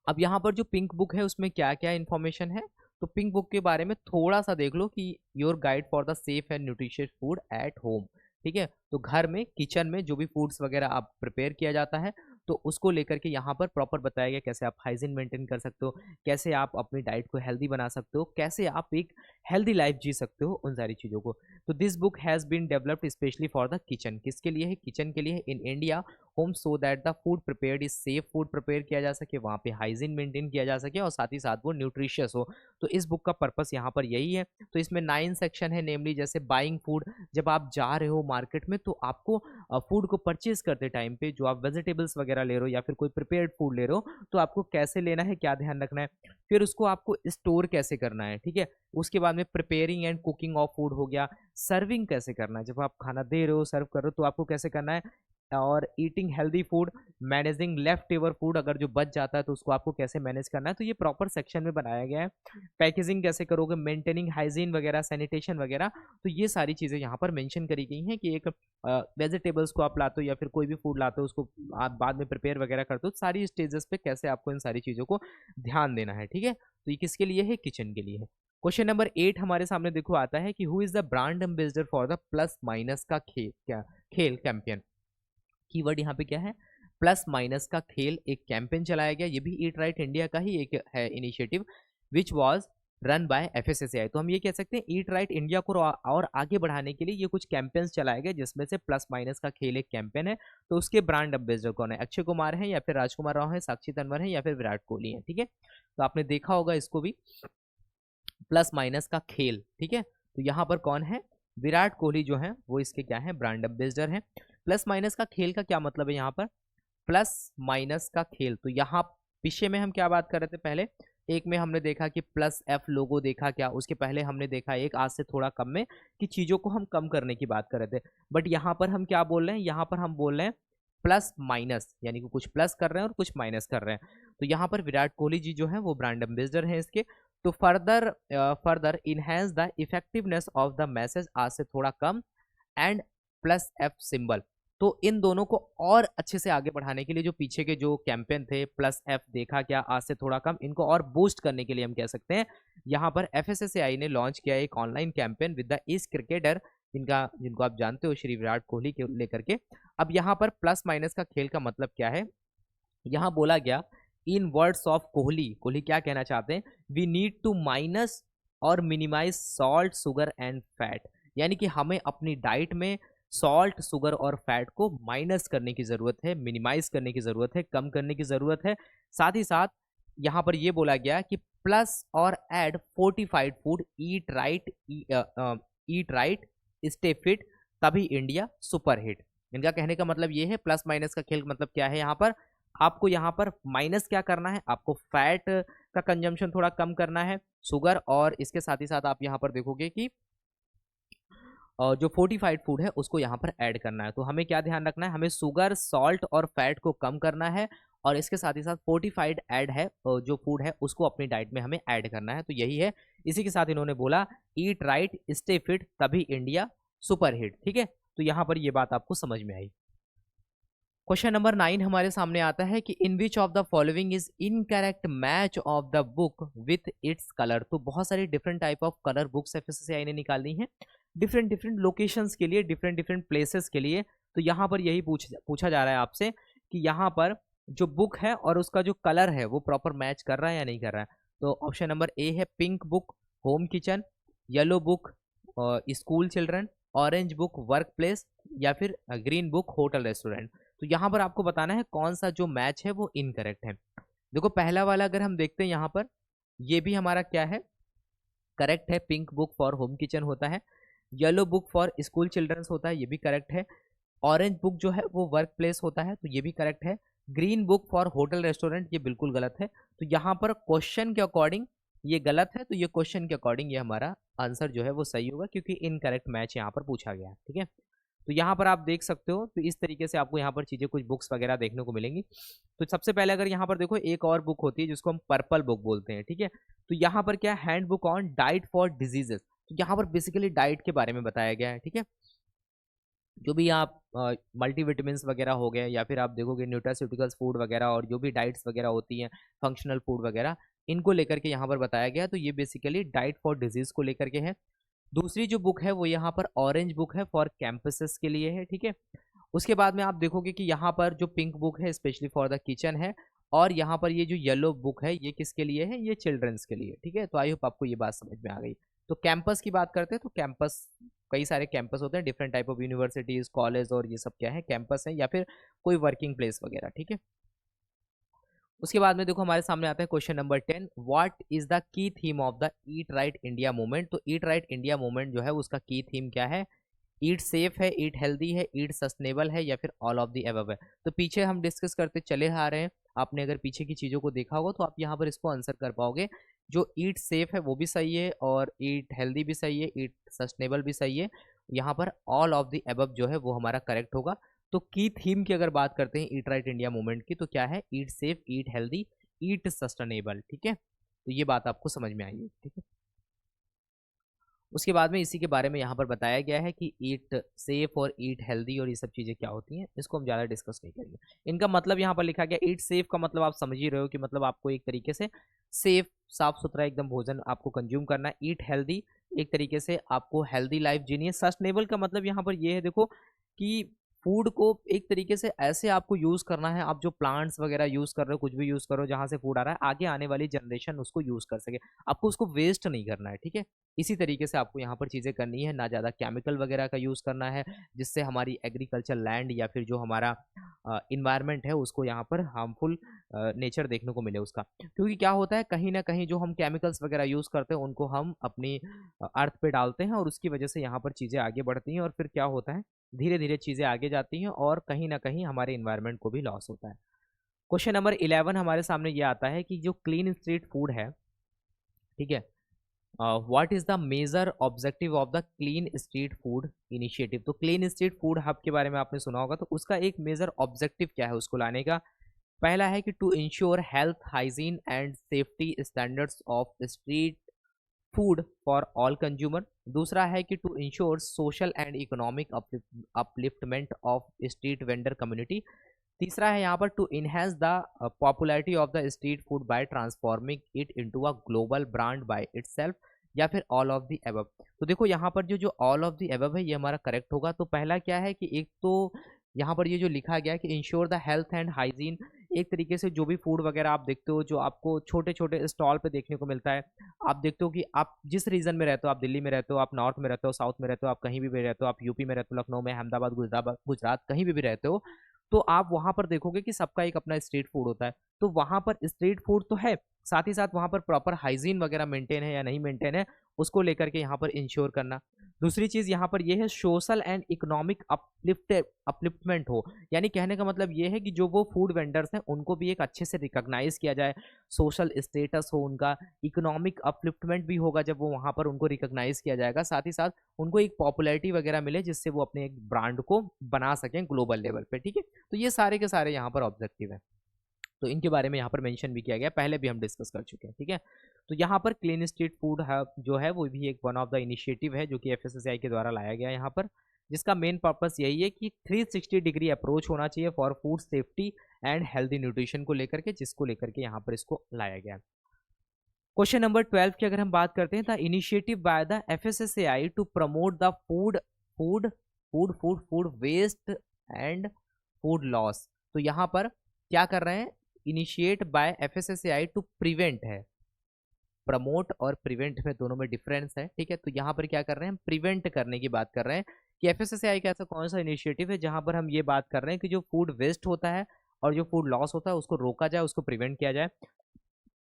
अब यहाँ पर जो पिंक बुक है उसमें क्या क्या इन्फॉर्मेशन है, तो पिंक बुक के बारे में थोड़ा सा देख लो कि your guide for the safe and nutritious food at home. ठीक है, तो घर में किचन में जो भी फूड्स वगैरह आप प्रिपेयर किया जाता है तो उसको लेकर के यहाँ पर प्रॉपर बताया गया कैसे आप हाइजीन मेंटेन कर सकते हो, कैसे आप अपनी डाइट को हेल्दी बना सकते हो, कैसे आप एक हेल्दी लाइफ जी सकते हो, उन सारी चीज़ों को। तो this book has been developed specially for the kitchen. किसके लिए है? किचन के लिए, in India home, so that the food prepared is safe food prepare किया जा सके, वहाँ पे हाइजीन मेंटेन किया जा सके और साथ ही साथ वो न्यूट्रिशियस हो। तो इस बुक का पर्पस यहाँ पर यही है। तो इसमें 9 सेक्शन है, नेमली जैसे बाइंग फूड, जब आप जा रहे हो मार्केट में तो आपको फूड को परचेज करते टाइम पे जो आप वेजिटेबल्स वगैरह ले रहे हो या फिर कोई प्रिपेयर्ड फूड ले रहे हो तो आपको कैसे लेना है, क्या ध्यान रखना है, फिर उसको आपको स्टोर कैसे करना है। ठीक है, उसके बाद में preparing and cooking of food हो गया, सर्विंग कैसे करना है, जब आप खाना दे रहे हो सर्व कर रहे हो तो आपको कैसे करना है, और eating healthy food, managing left over food, अगर जो बच जाता है तो उसको आपको कैसे मैनेज करना है। तो ये प्रॉपर सेक्शन में बनाया गया है। पैकेजिंग कैसे करोगे, मेंटेनिंग हाइजीन वगैरह, सैनिटेशन वगैरह, तो ये सारी चीज़ें यहाँ पर मेंशन करी गई हैं कि एक वेजिटेबल्स को आप लाते हो या फिर कोई भी फूड लाते हो उसको आप बाद में प्रिपेयर वगैरह करते हो, सारी स्टेजेस पे कैसे आपको इन सारी चीज़ों को ध्यान देना है। ठीक है, तो ये किसके लिए है? किचन के लिए है। क्वेश्चन नंबर 8 हमारे सामने देखो आता है कि who is the brand ambassador for the plus minus का खेल कैंपेन। कीवर्ड यहाँ पे क्या है? प्लस माइनस का खेल, एक कैंपेन चलाया गया, ये भी ईट राइट इंडिया का ही एक है initiative, which was run by FSSAI. तो हम ये कह सकते हैं ईट राइट इंडिया को और आगे बढ़ाने के लिए ये कुछ कैंपेन्स चलाए गए, जिसमें से प्लस माइनस का खेल एक कैंपेन है। तो उसके ब्रांड एम्बेसडर कौन है? अक्षय कुमार है, या फिर राजकुमार राव है, साक्षी तन्वर है, या फिर विराट कोहली है। ठीक है, तो आपने देखा होगा इसको भी, प्लस माइनस का खेल। ठीक है, तो यहाँ पर कौन है? विराट कोहली जो है वो इसके क्या है? ब्रांड एम्बेसडर है। प्लस माइनस का खेल का क्या मतलब है यहाँ पर? प्लस माइनस का खेल, तो यहाँ पीछे में हम क्या बात कर रहे थे? पहले एक में हमने देखा कि प्लस एफ लोगो देखा, क्या उसके पहले हमने देखा एक आज से थोड़ा कम में कि चीज़ों को हम कम करने की बात कर रहे थे। बट यहाँ पर हम क्या बोल रहे हैं? यहाँ पर हम बोल रहे हैं प्लस माइनस, यानी कि कुछ प्लस कर रहे हैं और कुछ माइनस कर रहे हैं। तो यहाँ पर विराट कोहली जी जो है वो ब्रांड एम्बेसडर हैं इसके। तो further enhance the effectiveness of the message, आज से थोड़ा कम, एंड प्लस एफ सिंबल। तो इन दोनों को और अच्छे से आगे बढ़ाने के लिए जो पीछे के जो कैंपेन थे, प्लस एफ देखा क्या, आज से थोड़ा कम, इनको और बूस्ट करने के लिए हम कह सकते हैं यहाँ पर एफएसएसएआई ने लॉन्च किया एक online campaign with the east cricketer, जिनको आप जानते हो श्री विराट कोहली के लेकर के। अब यहाँ पर प्लस माइनस का खेल का मतलब क्या है? यहाँ बोला गया in words of Kohli, Kohli क्या कहना चाहते हैं? वी नीड टू माइनस और minimise salt, sugar and fat, यानी कि हमें अपनी डाइट में सॉल्ट, शुगर और फैट को माइनस करने की ज़रूरत है, मिनिमाइज करने की ज़रूरत है, कम करने की ज़रूरत है। साथ ही साथ यहाँ पर ये बोला गया कि प्लस और add fortified food, eat right, stay fit, तभी इंडिया सुपर हिट। इनका कहने का मतलब ये है, प्लस माइनस का खेल मतलब क्या है? यहाँ पर आपको यहाँ पर माइनस क्या करना है? आपको फैट का कंजम्पशन थोड़ा कम करना है, शुगर, और इसके साथ ही साथ आप यहाँ पर देखोगे कि जो फोर्टिफाइड फूड है उसको यहाँ पर ऐड करना है। तो हमें क्या ध्यान रखना है? हमें शुगर, सॉल्ट और फैट को कम करना है, और इसके साथ ही साथ फोर्टिफाइड ऐड है जो फूड है उसको अपनी डाइट में हमें ऐड करना है। तो यही है, इसी के साथ इन्होंने बोला ईट राइट, स्टे फिट, तभी इंडिया सुपर हिट। ठीक है, तो यहाँ पर ये बात आपको समझ में आई। क्वेश्चन नंबर 9 हमारे सामने आता है कि in which of the following is incorrect match of the book with its colour. तो बहुत सारी different type of colour books FSSAI ने निकाली हैं डिफरेंट डिफरेंट लोकेशंस के लिए, डिफरेंट डिफरेंट प्लेसेस के लिए। तो यहाँ पर यही पूछा जा रहा है आपसे कि यहाँ पर जो बुक है और उसका जो कलर है वो प्रॉपर मैच कर रहा है या नहीं कर रहा है। तो ऑप्शन नंबर ए है pink book, home kitchen, yellow book school children, orange book work place, या फिर ग्रीन बुक होटल रेस्टोरेंट। तो यहाँ पर आपको बताना है कौन सा जो मैच है वो इनकरेक्ट है। देखो पहला वाला अगर हम देखते हैं यहाँ पर, ये भी हमारा क्या है, करेक्ट है। Pink book for home kitchen होता है, yellow book for school children's होता है, ये भी करेक्ट है। ऑरेंज बुक जो है वो वर्क प्लेस होता है, तो ये भी करेक्ट है। Green book for hotel restaurant ये बिल्कुल गलत है। तो यहाँ पर क्वेश्चन के अकॉर्डिंग ये गलत है, तो ये क्वेश्चन के अकॉर्डिंग ये हमारा आंसर जो है वो सही होगा, क्योंकि इनकरेक्ट मैच यहाँ पर पूछा गया है। ठीक है, तो यहाँ पर आप देख सकते हो, तो इस तरीके से आपको यहाँ पर चीज़ें कुछ बुक्स वगैरह देखने को मिलेंगी। तो सबसे पहले अगर यहाँ पर देखो एक और बुक होती है जिसको हम पर्पल बुक बोलते हैं। ठीक है, तो यहाँ पर क्या, hand book on diet for diseases, तो यहाँ पर बेसिकली डाइट के बारे में बताया गया है। ठीक है, जो भी आप मल्टीविटामिन्स वगैरह हो गए, या फिर आप देखोगे न्यूट्रास्यूटिकल्स फूड वगैरह, और जो भी डाइट्स वगैरह होती हैं, फंक्शनल फूड वगैरह, इनको लेकर के यहाँ पर बताया गया है। तो ये बेसिकली डाइट फॉर डिजीज को लेकर के है। दूसरी जो बुक है वो यहाँ पर ऑरेंज बुक है, फॉर कैंपसेस के लिए है। ठीक है, उसके बाद में आप देखोगे कि यहाँ पर जो पिंक बुक है स्पेशली फॉर द किचन है, और यहाँ पर ये जो येलो बुक है ये किसके लिए है, ये चिल्ड्रंस के लिए। ठीक है, तो आई होप आपको ये बात समझ में आ गई। तो कैंपस की बात करते हैं, तो कैंपस कई सारे कैंपस होते हैं, different type of universities, college, और ये सब क्या है, कैंपस है, या फिर कोई वर्किंग प्लेस वगैरह। ठीक है, उसके बाद में देखो हमारे सामने आता है question number 10, what is the key theme of the eat right India movement. तो ईट राइट इंडिया मूवमेंट जो है उसका की थीम क्या है, ईट सेफ है, ईट हेल्दी है, ईट सस्टेनेबल है, या फिर ऑल ऑफ दी अबव है। तो पीछे हम डिस्कस करते चले आ रहे हैं, आपने अगर पीछे की चीज़ों को देखा होगा तो आप यहाँ पर इसको आंसर कर पाओगे। जो ईट सेफ है वो भी सही है, और ईट हेल्दी भी सही है, ईट सस्टेनेबल भी सही है। यहाँ पर ऑल ऑफ दी अबव जो है वो हमारा करेक्ट होगा। तो की थीम की अगर बात करते हैं ईट राइट इंडिया मूवमेंट की, तो क्या है, ईट सेफ, ईट हेल्दी, ईट सस्टेनेबल। ठीक है, तो ये बात आपको समझ में आई है। ठीक है, उसके बाद में इसी के बारे में यहाँ पर बताया गया है कि ईट सेफ और ईट हेल्दी और ये सब चीज़ें क्या होती हैं, इसको हम ज़्यादा डिस्कस नहीं करेंगे। इनका मतलब यहाँ पर लिखा गया, ईट सेफ का मतलब आप समझ ही रहे हो कि मतलब आपको एक तरीके से सेफ, साफ सुथरा एकदम भोजन आपको कंज्यूम करना है। ईट हेल्दी, एक तरीके से आपको हेल्दी लाइफ जीनी है। सस्टेनेबल का मतलब यहाँ पर ये है देखो कि फूड को एक तरीके से ऐसे आपको यूज़ करना है, आप जो प्लांट्स वगैरह यूज़ कर रहे हो, कुछ भी यूज़ करो जहाँ से फूड आ रहा है, आगे आने वाली जनरेशन उसको यूज़ कर सके, आपको उसको वेस्ट नहीं करना है। ठीक है, इसी तरीके से आपको यहाँ पर चीज़ें करनी है, ना ज़्यादा केमिकल वगैरह का यूज़ करना है, जिससे हमारी एग्रीकल्चर लैंड या फिर जो हमारा इन्वायरमेंट है उसको यहाँ पर हार्मफुल नेचर देखने को मिले उसका। क्योंकि क्या होता है, कहीं ना कहीं जो हम केमिकल्स वगैरह यूज़ करते हैं उनको हम अपनी अर्थ पे डालते हैं, और उसकी वजह से यहाँ पर चीज़ें आगे बढ़ती हैं, और फिर क्या होता है, धीरे धीरे चीज़ें आगे जाती हैं, और कहीं ना कहीं हमारे इन्वायरमेंट को भी लॉस होता है। क्वेश्चन नंबर 11 हमारे सामने ये आता है कि जो क्लीन स्ट्रीट फूड है, ठीक है, what is the major objective of the clean street food initiative. तो क्लीन स्ट्रीट फूड हब के बारे में आपने सुना होगा, तो उसका एक मेजर ऑब्जेक्टिव क्या है उसको लाने का। पहला है कि to ensure health, hygiene and safety standards of street food for all consumer. दूसरा है कि to ensure social and economic upliftment of street vendor community. तीसरा है यहाँ पर to enhance the popularity of the street food by transforming it into a global brand by itself, या फिर ऑल ऑफ द एबव। तो देखो यहाँ पर जो जो ऑल ऑफ द एबव है ये हमारा करेक्ट होगा। तो पहला क्या है कि एक तो यहाँ पर ये जो लिखा गया है कि ensure the health and hygiene, एक तरीके से जो भी फूड वगैरह आप देखते हो जो आपको छोटे छोटे स्टॉल पे देखने को मिलता है, आप देखते हो कि आप जिस रीजन में रहते हो, आप दिल्ली में रहते हो, आप नॉर्थ में रहते हो, साउथ में रहते हो, आप कहीं भी रहते हो, आप यूपी में रहते हो, लखनऊ में, अहमदाबाद, गुजरात कहीं भी रहते हो, तो आप वहां पर देखोगे कि सबका एक अपना स्ट्रीट फूड होता है। तो वहां पर स्ट्रीट फूड तो है, साथ ही साथ वहां पर प्रॉपर हाइजीन वगैरह मेंटेन है या नहीं मेंटेन है, उसको लेकर के यहाँ पर इंश्योर करना। दूसरी चीज यहाँ पर यह है सोशल एंड इकोनॉमिक अपलिफ्टमेंट हो, यानी कहने का मतलब ये है कि जो वो फूड वेंडर्स हैं उनको भी एक अच्छे से रिकॉग्नाइज किया जाए, सोशल स्टेटस हो उनका, इकोनॉमिक अपलिफ्टमेंट भी होगा जब वो वहाँ पर उनको रिकॉग्नाइज किया जाएगा, साथ ही साथ उनको एक पॉपुलैरिटी वगैरह मिले जिससे वो अपने एक ब्रांड को बना सकें ग्लोबल लेवल पे। ठीक है, तो ये सारे के सारे यहाँ पर ऑब्जेक्टिव है, तो इनके बारे में यहाँ पर मेंशन भी किया गया, पहले भी हम डिस्कस कर चुके हैं। ठीक है, तो यहाँ पर क्लीन स्ट्रीट फूड हब जो है वो भी एक वन ऑफ द इनिशिएटिव है जो कि एफएसएसएआई के द्वारा लाया गया है यहाँ पर, जिसका मेन पर्पस यही है कि 360 डिग्री अप्रोच होना चाहिए for food safety and healthy nutrition को लेकर के, जिसको लेकर के यहाँ पर इसको लाया गया है। क्वेश्चन नंबर 12 की अगर हम बात करते हैं, the initiative by the FSSAI to promote the food food food food food waste and food loss. तो यहाँ पर क्या कर रहे हैं, initiate by FSSAI to prevent है, प्रमोट और प्रिवेंट में दोनों में डिफरेंस है, ठीक है। तो यहाँ पर क्या कर रहे हैं, हम प्रिवेंट करने की बात कर रहे हैं कि एफएसएसएआई का ऐसा कौन सा इनिशिएटिव है जहाँ पर हम ये बात कर रहे हैं कि जो फूड वेस्ट होता है और जो फूड लॉस होता है उसको रोका जाए, उसको प्रिवेंट किया जाए।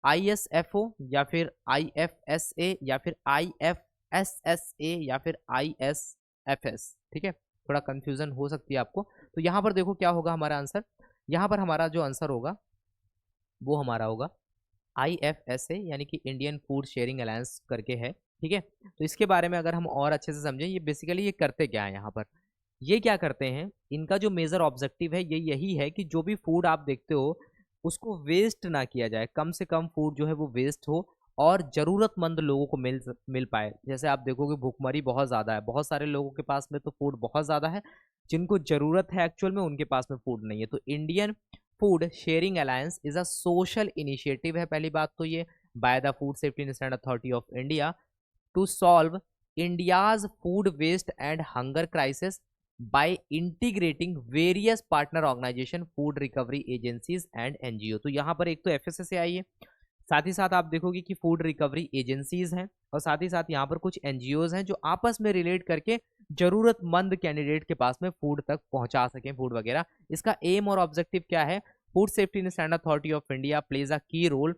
ISFO या फिर IFSA या फिर IFSSA या फिर ISFS, ठीक है। थोड़ा कंफ्यूजन हो सकती है आपको। तो यहाँ पर देखो क्या होगा हमारा आंसर, यहाँ पर हमारा जो आंसर होगा वो हमारा होगा IFSA यानी कि इंडियन फूड शेयरिंग अलायंस करके है, ठीक है। तो इसके बारे में अगर हम और अच्छे से समझें, ये बेसिकली ये करते क्या है यहाँ पर, ये क्या करते हैं, इनका जो मेजर ऑब्जेक्टिव है ये यही है कि जो भी फूड आप देखते हो उसको वेस्ट ना किया जाए, कम से कम फूड जो है वो वेस्ट हो और ज़रूरतमंद लोगों को मिल पाए। जैसे आप देखोगे भूखमरी बहुत ज़्यादा है, बहुत सारे लोगों के पास में तो फूड बहुत ज़्यादा है, जिनको ज़रूरत है एक्चुअल में उनके पास में फूड नहीं है। तो Indian food sharing alliance is a social initiative है, पहली बात तो ये, by the food safety and standard authority of India to solve India's food waste and hunger crisis by integrating various partner organisation, food recovery agencies and NGO. तो यहाँ पर एक तो एफएसएसएआई है, साथ ही साथ आप देखोगे कि फूड रिकवरी एजेंसीज हैं और साथ ही साथ यहाँ पर कुछ एनजीओज हैं जो आपस में रिलेट करके जरूरतमंद कैंडिडेट के पास में फूड तक पहुंचा सकें, फूड वगैरह। इसका एम और ऑब्जेक्टिव क्या है, food safety and standard authority of India plays a की role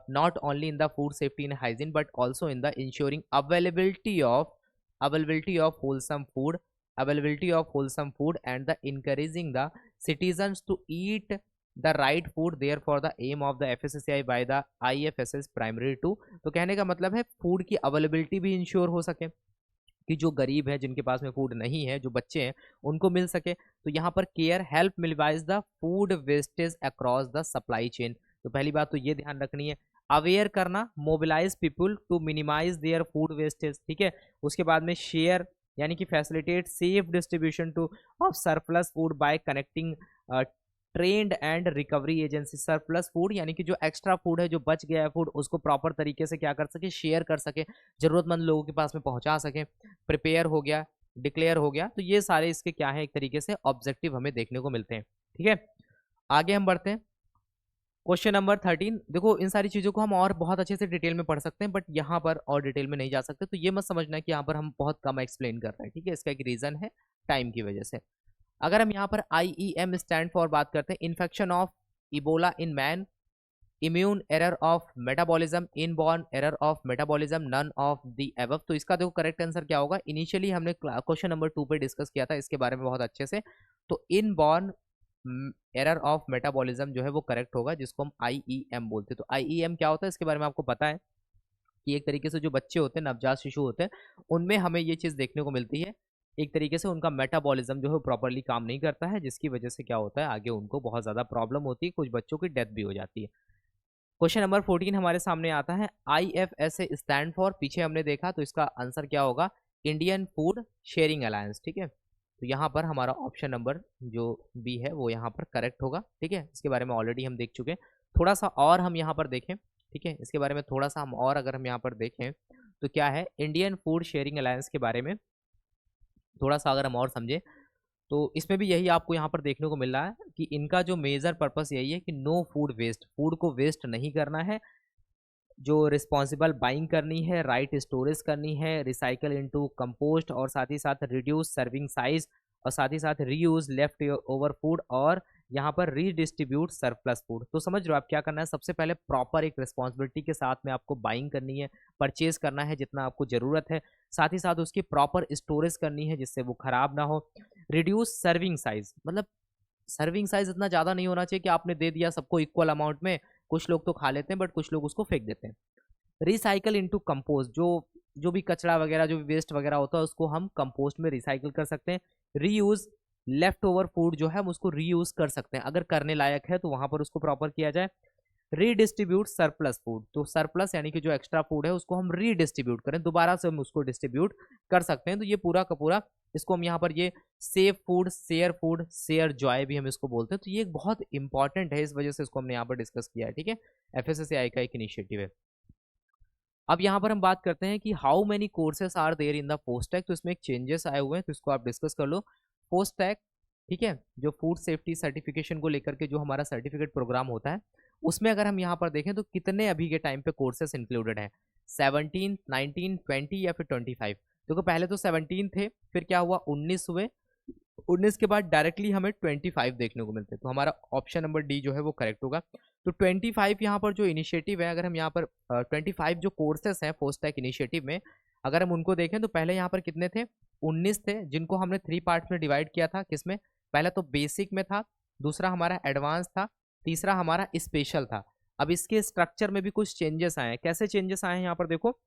not only in the food safety and hygiene but also in the ensuring availability of wholesome food and the encouraging the citizens to eat the right food, therefore the aim of the FSSAI by the IFSS primary to। तो कहने का मतलब है फूड की अवेलेबिलिटी भी इंश्योर हो सके कि जो गरीब है जिनके पास में फूड नहीं है, जो बच्चे हैं उनको मिल सके। तो यहाँ पर care help minimise the food wastage across the supply chain. तो पहली बात तो ये ध्यान रखनी है, अवेयर करना, mobilise people to minimise their food wastage, ठीक है। उसके बाद में शेयर यानी कि facilitate safe distribution to of surplus food by connecting trend and recovery agency. Surplus food यानी कि जो एक्स्ट्रा फूड है, जो बच गया है फूड, उसको प्रॉपर तरीके से क्या कर सके, शेयर कर सके, जरूरतमंद लोगों के पास में पहुंचा सके। प्रिपेयर हो गया, डिक्लेयर हो गया, तो ये सारे इसके क्या है, एक तरीके से ऑब्जेक्टिव हमें देखने को मिलते हैं, ठीक है। आगे हम बढ़ते हैं, क्वेश्चन नंबर 13। देखो इन सारी चीज़ों को हम और बहुत अच्छे से डिटेल में पढ़ सकते हैं बट यहाँ पर और डिटेल में नहीं जा सकते, तो ये मत समझना कि यहाँ पर हम बहुत कम एक्सप्लेन कर रहे हैं, ठीक है। इसका एक रीज़न है टाइम की वजह से। अगर हम यहाँ पर IEM स्टैंड फॉर बात करते हैं, infection of Ebola in man, immune error of metabolism, inborn error of metabolism, none of the above. तो इसका देखो करेक्ट आंसर क्या होगा, इनिशियली हमने क्वेश्चन नंबर 2 पे डिस्कस किया था इसके बारे में बहुत अच्छे से। तो इनबॉर्न एरर ऑफ मेटाबॉलिज्म जो है वो करेक्ट होगा, जिसको हम IEM बोलते हैं। तो IEM क्या होता है इसके बारे में आपको पता है कि एक तरीके से जो बच्चे होते हैं, नवजात शिशु होते हैं, उनमें हमें ये चीज़ देखने को मिलती है, एक तरीके से उनका मेटाबॉलिज्म जो है प्रॉपरली काम नहीं करता है, जिसकी वजह से क्या होता है आगे उनको बहुत ज़्यादा प्रॉब्लम होती है, कुछ बच्चों की डेथ भी हो जाती है। क्वेश्चन नंबर 14 हमारे सामने आता है, IFSA स्टैंड फॉर, पीछे हमने देखा तो इसका आंसर क्या होगा, इंडियन फूड शेयरिंग अलायंस, ठीक है। तो यहाँ पर हमारा ऑप्शन नंबर जो बी है वो यहाँ पर करेक्ट होगा, ठीक है। इसके बारे में ऑलरेडी हम देख चुके हैं, थोड़ा सा और हम यहाँ पर देखें, ठीक है। इसके बारे में थोड़ा सा हम और अगर हम यहाँ पर देखें तो क्या है, इंडियन फूड शेयरिंग अलायंस के बारे में थोड़ा सा अगर हम और समझें तो इसमें भी यही आपको यहाँ पर देखने को मिल रहा है कि इनका जो मेजर पर्पस यही है कि नो फूड वेस्ट, फूड को वेस्ट नहीं करना है, जो रिस्पॉन्सिबल बाइंग करनी है, राइट स्टोरेज करनी है, रिसाइकल इनटू कंपोस्ट, और साथ ही साथ रिड्यूस सर्विंग साइज, और साथ ही साथ रीयूज लेफ्ट ओवर फूड, और यहाँ पर रीडिस्ट्रीब्यूट सरप्लस फूड। तो समझ रहे हो आप क्या करना है, सबसे पहले प्रॉपर एक रिस्पॉन्सिबिलिटी के साथ में आपको बाइंग करनी है, परचेज करना है जितना आपको ज़रूरत है, साथ ही साथ उसकी प्रॉपर स्टोरेज करनी है जिससे वो खराब ना हो। रिड्यूस सर्विंग साइज, मतलब सर्विंग साइज इतना ज़्यादा नहीं होना चाहिए कि आपने दे दिया सबको इक्वल अमाउंट में, कुछ लोग तो खा लेते हैं बट कुछ लोग उसको फेंक देते हैं। रिसाइकल इनटू कंपोस्ट, जो भी कचरा वगैरह, जो भी वेस्ट वगैरह होता है उसको हम कंपोस्ट में रिसाइकिल कर सकते हैं। रीयूज, लेफ्ट ओवर फूड जो है हम उसको रीयूज कर सकते हैं, अगर करने लायक है तो वहां पर उसको प्रॉपर किया जाए। रीडिस्ट्रीब्यूट सरप्लस फूड, तो सरप्लस यानी कि जो एक्स्ट्रा फूड है उसको हम रीडिस्ट्रीब्यूट करें, दोबारा से हम उसको डिस्ट्रीब्यूट कर सकते हैं। तो ये पूरा का पूरा इसको हम यहाँ पर ये सेफ फूड, शेयर जॉय भी हम इसको बोलते हैं। तो ये एक बहुत इंपॉर्टेंट है, इस वजह से इसको हमने यहाँ पर डिस्कस किया है, ठीक है। FSSAI का एक इनिशिएटिव है। अब यहाँ पर हम बात करते हैं कि how many courses are there in the postac. तो इसमें एक चेंजेस आए हुए हैं तो इसको आप डिस्कस कर लो। पोस्टैक, ठीक है, जो फूड सेफ्टी सर्टिफिकेशन को लेकर के जो हमारा सर्टिफिकेट प्रोग्राम होता है उसमें अगर हम यहाँ पर देखें तो कितने अभी के टाइम पे कोर्सेस इंक्लूडेड हैं, 17, 19, 20 या फिर 25। देखो पहले तो 17 थे, फिर क्या हुआ 19 हुए, 19 के बाद डायरेक्टली हमें 25 देखने को मिलते हैं, तो हमारा ऑप्शन नंबर डी जो है वो करेक्ट होगा। तो 25 यहाँ पर जो इनिशिएटिव है, अगर हम यहाँ पर 25 जो कोर्सेस हैं फुल स्टैक इनिशिएटिव में, अगर हम उनको देखें तो पहले यहाँ पर कितने थे, 19 थे, जिनको हमने 3 पार्ट्स में डिवाइड किया था। किसमें, पहला तो बेसिक में था, दूसरा हमारा एडवांस था, तीसरा हमारा स्पेशल था। अब इसके स्ट्रक्चर में भी कुछ चेंजेस आए हैं। कैसे चेंजेस आए हैं यहाँ पर देखो,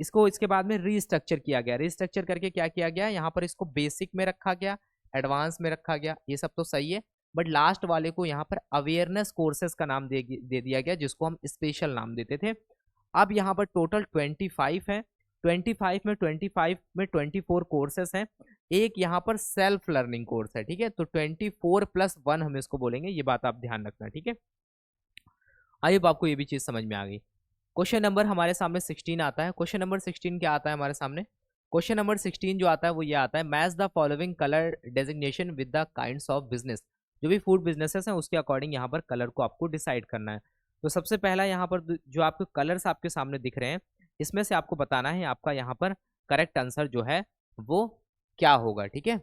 इसको इसके बाद में रीस्ट्रक्चर किया गया। रीस्ट्रक्चर करके क्या किया गया, यहाँ पर इसको बेसिक में रखा गया, एडवांस में रखा गया, ये सब तो सही है, बट लास्ट वाले को यहाँ पर अवेयरनेस कोर्सेज का नाम दे दिया गया, जिसको हम स्पेशल नाम देते थे। अब यहाँ पर टोटल 25 है, 25 में 24 कोर्सेस हैं, एक यहाँ पर सेल्फ लर्निंग कोर्स है, ठीक है। तो 24+1 हम इसको बोलेंगे, ये बात आप ध्यान रखना, ठीक है। आई होप आपको ये भी चीज़ समझ में आ गई। क्वेश्चन नंबर हमारे सामने 16 आता है। क्वेश्चन नंबर 16 क्या आता है हमारे सामने, क्वेश्चन नंबर 16 जो आता है वो ये आता है, match the following colour designation with the kinds of business. जो भी फूड बिजनेसेस हैं उसके अकॉर्डिंग यहाँ पर कलर को आपको डिसाइड करना है। तो सबसे पहला यहाँ पर जो आपके कलर्स आपके सामने दिख रहे हैं, इसमें से आपको बताना है आपका यहाँ पर करेक्ट आंसर जो है वो क्या होगा, ठीक है।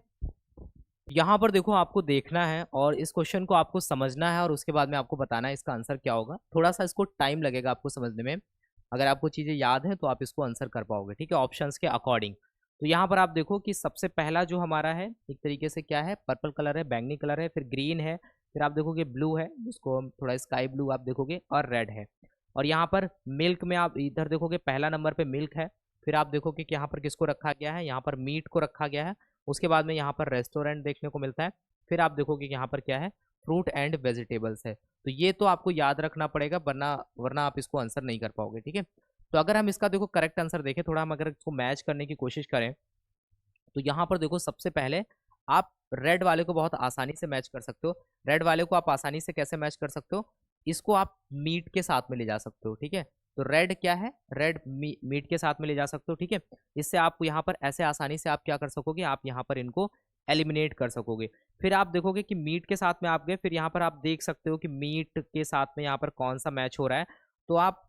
यहाँ पर देखो आपको देखना है और इस क्वेश्चन को आपको समझना है और उसके बाद में आपको बताना है इसका आंसर क्या होगा। थोड़ा सा इसको टाइम लगेगा आपको समझने में, अगर आपको चीज़ें याद हैं तो आप इसको आंसर कर पाओगे, ठीक है, ऑप्शंस के अकॉर्डिंग। तो यहाँ पर आप देखो कि सबसे पहला जो हमारा है एक तरीके से क्या है, पर्पल कलर है, बैंगनी कलर है, फिर ग्रीन है, फिर आप देखोगे ब्लू है, जिसको हम थोड़ा स्काई ब्लू आप देखोगे, और रेड है। और यहाँ पर मिल्क में आप इधर देखोगे पहला नंबर पे मिल्क है, फिर आप देखोगे कि यहाँ पर किसको रखा गया है, यहाँ पर मीट को रखा गया है, उसके बाद में यहाँ पर रेस्टोरेंट देखने को मिलता है, फिर आप देखोगे कि यहाँ पर क्या है, फ्रूट एंड वेजिटेबल्स है। तो ये तो आपको याद रखना पड़ेगा, वरना वरना आप इसको आंसर नहीं कर पाओगे, ठीक है। तो अगर हम इसका देखो करेक्ट आंसर देखें, थोड़ा हम अगर इसको मैच करने की कोशिश करें, तो यहाँ पर देखो सबसे पहले आप रेड वाले को बहुत आसानी से मैच कर सकते हो। रेड वाले को आप आसानी से कैसे मैच कर सकते हो, इसको आप मीट के साथ में ले जा सकते हो, ठीक है। तो रेड क्या है, रेड मीट के साथ में ले जा सकते हो, ठीक है। इससे आप यहाँ पर ऐसे आसानी से आप क्या कर सकोगे, आप यहाँ पर इनको एलिमिनेट कर सकोगे। फिर आप देखोगे कि मीट के साथ में आप गए, फिर यहाँ पर आप देख सकते हो कि मीट के साथ में यहाँ पर कौन सा मैच हो रहा है। तो आप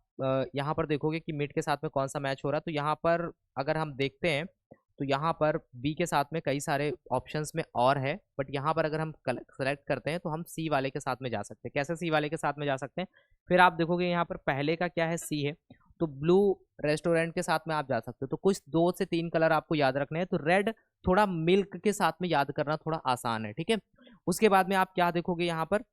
यहाँ पर देखोगे कि मीट के साथ में कौन सा मैच हो रहा है। तो यहाँ पर अगर हम देखते हैं तो यहाँ पर बी के साथ में कई सारे ऑप्शंस में और है, बट यहाँ पर अगर हम सेलेक्ट करते हैं तो हम सी वाले के साथ में जा सकते हैं। कैसे सी वाले के साथ में जा सकते हैं, फिर आप देखोगे यहाँ पर पहले का क्या है, सी है, तो ब्लू रेस्टोरेंट के साथ में आप जा सकते हो। तो कुछ 2 से 3 कलर आपको याद रखने हैं। तो रेड थोड़ा मिल्क के साथ में याद करना थोड़ा आसान है, ठीक है। उसके बाद में आप क्या देखोगे यहाँ पर,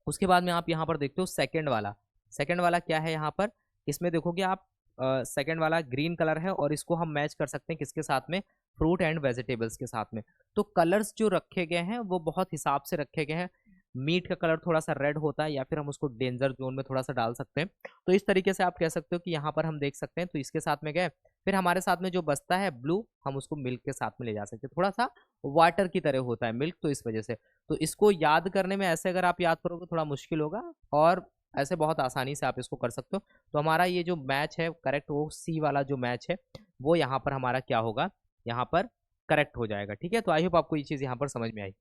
उसके बाद में आप यहाँ पर देखते हो सेकंड वाला। सेकंड वाला क्या है यहाँ पर, इसमें देखोगे आप सेकंड वाला ग्रीन कलर है, और इसको हम मैच कर सकते हैं किसके साथ में, फ्रूट एंड वेजिटेबल्स के साथ में। तो कलर्स जो रखे गए हैं वो बहुत हिसाब से रखे गए हैं। मीट का कलर थोड़ा सा रेड होता है, या फिर हम उसको डेंजर जोन में थोड़ा सा डाल सकते हैं। तो इस तरीके से आप कह सकते हो कि यहाँ पर हम देख सकते हैं, तो इसके साथ में गए, फिर हमारे साथ में जो बचता है ब्लू, हम उसको मिल्क के साथ में ले जा सकते हैं। थोड़ा सा वाटर की तरह होता है मिल्क, तो इस वजह से तो इसको याद करने में ऐसे अगर आप याद करोगे थोड़ा मुश्किल होगा, और ऐसे बहुत आसानी से आप इसको कर सकते हो। तो हमारा ये जो मैच है करेक्ट, वो सी वाला जो मैच है वो यहाँ पर हमारा क्या होगा, यहाँ पर करेक्ट हो जाएगा, ठीक है। तो आई होप आपको ये चीज़ यहाँ पर समझ में आई।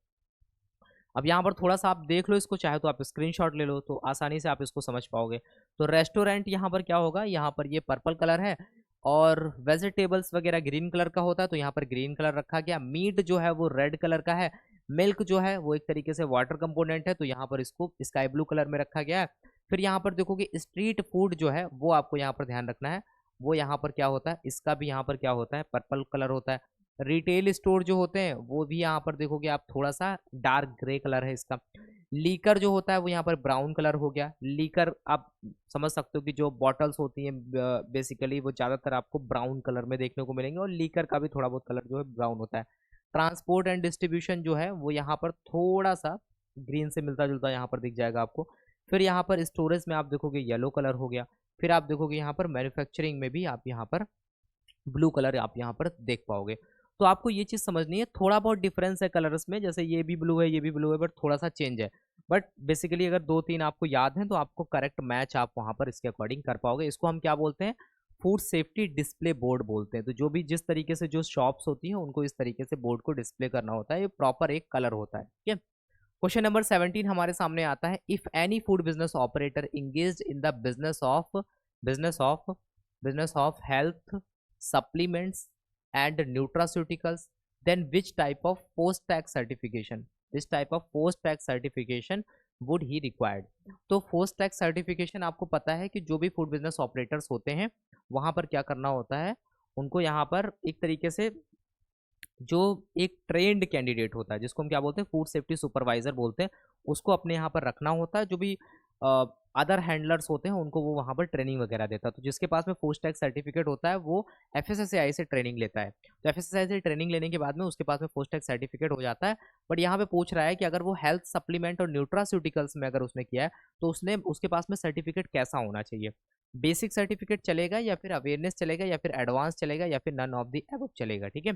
अब यहाँ पर थोड़ा सा आप देख लो इसको, चाहे तो आप स्क्रीनशॉट ले लो, तो आसानी से आप इसको समझ पाओगे। तो रेस्टोरेंट यहाँ पर क्या होगा, यहाँ पर ये पर्पल कलर है, और वेजिटेबल्स वगैरह ग्रीन कलर का होता है, तो यहाँ पर ग्रीन कलर रखा गया। मीट जो है वो रेड कलर का है, मिल्क जो है वो एक तरीके से वाटर कंपोनेंट है, तो यहाँ पर इसको स्काई ब्लू कलर में रखा गया है। फिर यहाँ पर देखोगे स्ट्रीट फूड जो है वो आपको यहाँ पर ध्यान रखना है, वो यहाँ पर क्या होता है, इसका भी यहाँ पर क्या होता है, पर्पल कलर होता है। रिटेल स्टोर जो होते हैं वो भी यहाँ पर देखोगे आप, थोड़ा सा डार्क ग्रे कलर है इसका। लीकर जो होता है वो यहाँ पर ब्राउन कलर हो गया। लीकर आप समझ सकते हो कि जो बॉटल्स होती हैं बेसिकली वो ज़्यादातर आपको ब्राउन कलर में देखने को मिलेंगे, और लीकर का भी थोड़ा बहुत कलर जो है ब्राउन होता है। ट्रांसपोर्ट एंड डिस्ट्रीब्यूशन जो है वो यहाँ पर थोड़ा सा ग्रीन से मिलता जुलता यहाँ पर दिख जाएगा आपको। फिर यहाँ पर स्टोरेज में आप देखोगे येलो कलर हो गया। फिर आप देखोगे यहाँ पर मैन्युफैक्चरिंग में भी आप यहाँ पर ब्लू कलर आप यहाँ पर देख पाओगे। तो आपको ये चीज़ समझनी है, थोड़ा बहुत डिफरेंस है कलर्स में, जैसे ये भी ब्लू है ये भी ब्लू है, बट थोड़ा सा चेंज है। बट बेसिकली अगर 2-3 आपको याद हैं तो आपको करेक्ट मैच आप वहाँ पर इसके अकॉर्डिंग कर पाओगे। इसको हम क्या बोलते हैं, फूड सेफ्टी डिस्प्ले बोर्ड बोलते हैं। तो जो भी जिस तरीके से जो शॉप्स होती हैं उनको इस तरीके से बोर्ड को डिस्प्ले करना होता है, ये प्रॉपर एक कलर होता है, ठीक है। क्वेश्चन नंबर 17 हमारे सामने आता है, if any food business operator engage in the business of health supplements and nutraceuticals, then which type of post tax certification would he required. तो पोस्ट टैक्स सर्टिफिकेशन आपको पता है कि जो भी फूड बिजनेस ऑपरेटर्स होते हैं वहां पर क्या करना होता है, उनको यहाँ पर एक तरीके से जो एक ट्रेंड कैंडिडेट होता है जिसको हम क्या बोलते हैं, फूड सेफ्टी सुपरवाइजर बोलते हैं, उसको अपने यहाँ पर रखना होता है। जो भी अदर हैंडलर्स होते हैं उनको वो वहाँ पर ट्रेनिंग वगैरह देता है। तो जिसके पास में फूड टैक्स सर्टिफिकेट होता है वो एफएसएसएआई से ट्रेनिंग लेता है। तो एफएसएसएआई से ट्रेनिंग लेने के बाद में उसके पास में फूड टैक्स सर्टिफिकेट हो जाता है। बट यहाँ पे पूछ रहा है कि अगर वो हेल्थ सप्लीमेंट और न्यूट्रास्यूटिकल्स में अगर उसने किया है तो उसने उसके पास में सर्टिफिकेट कैसा होना चाहिए, बेसिक सर्टिफिकेट चलेगा या फिर अवेयरनेस चलेगा या फिर एडवांस चलेगा या फिर नन ऑफ द एबव चलेगा। ठीक है,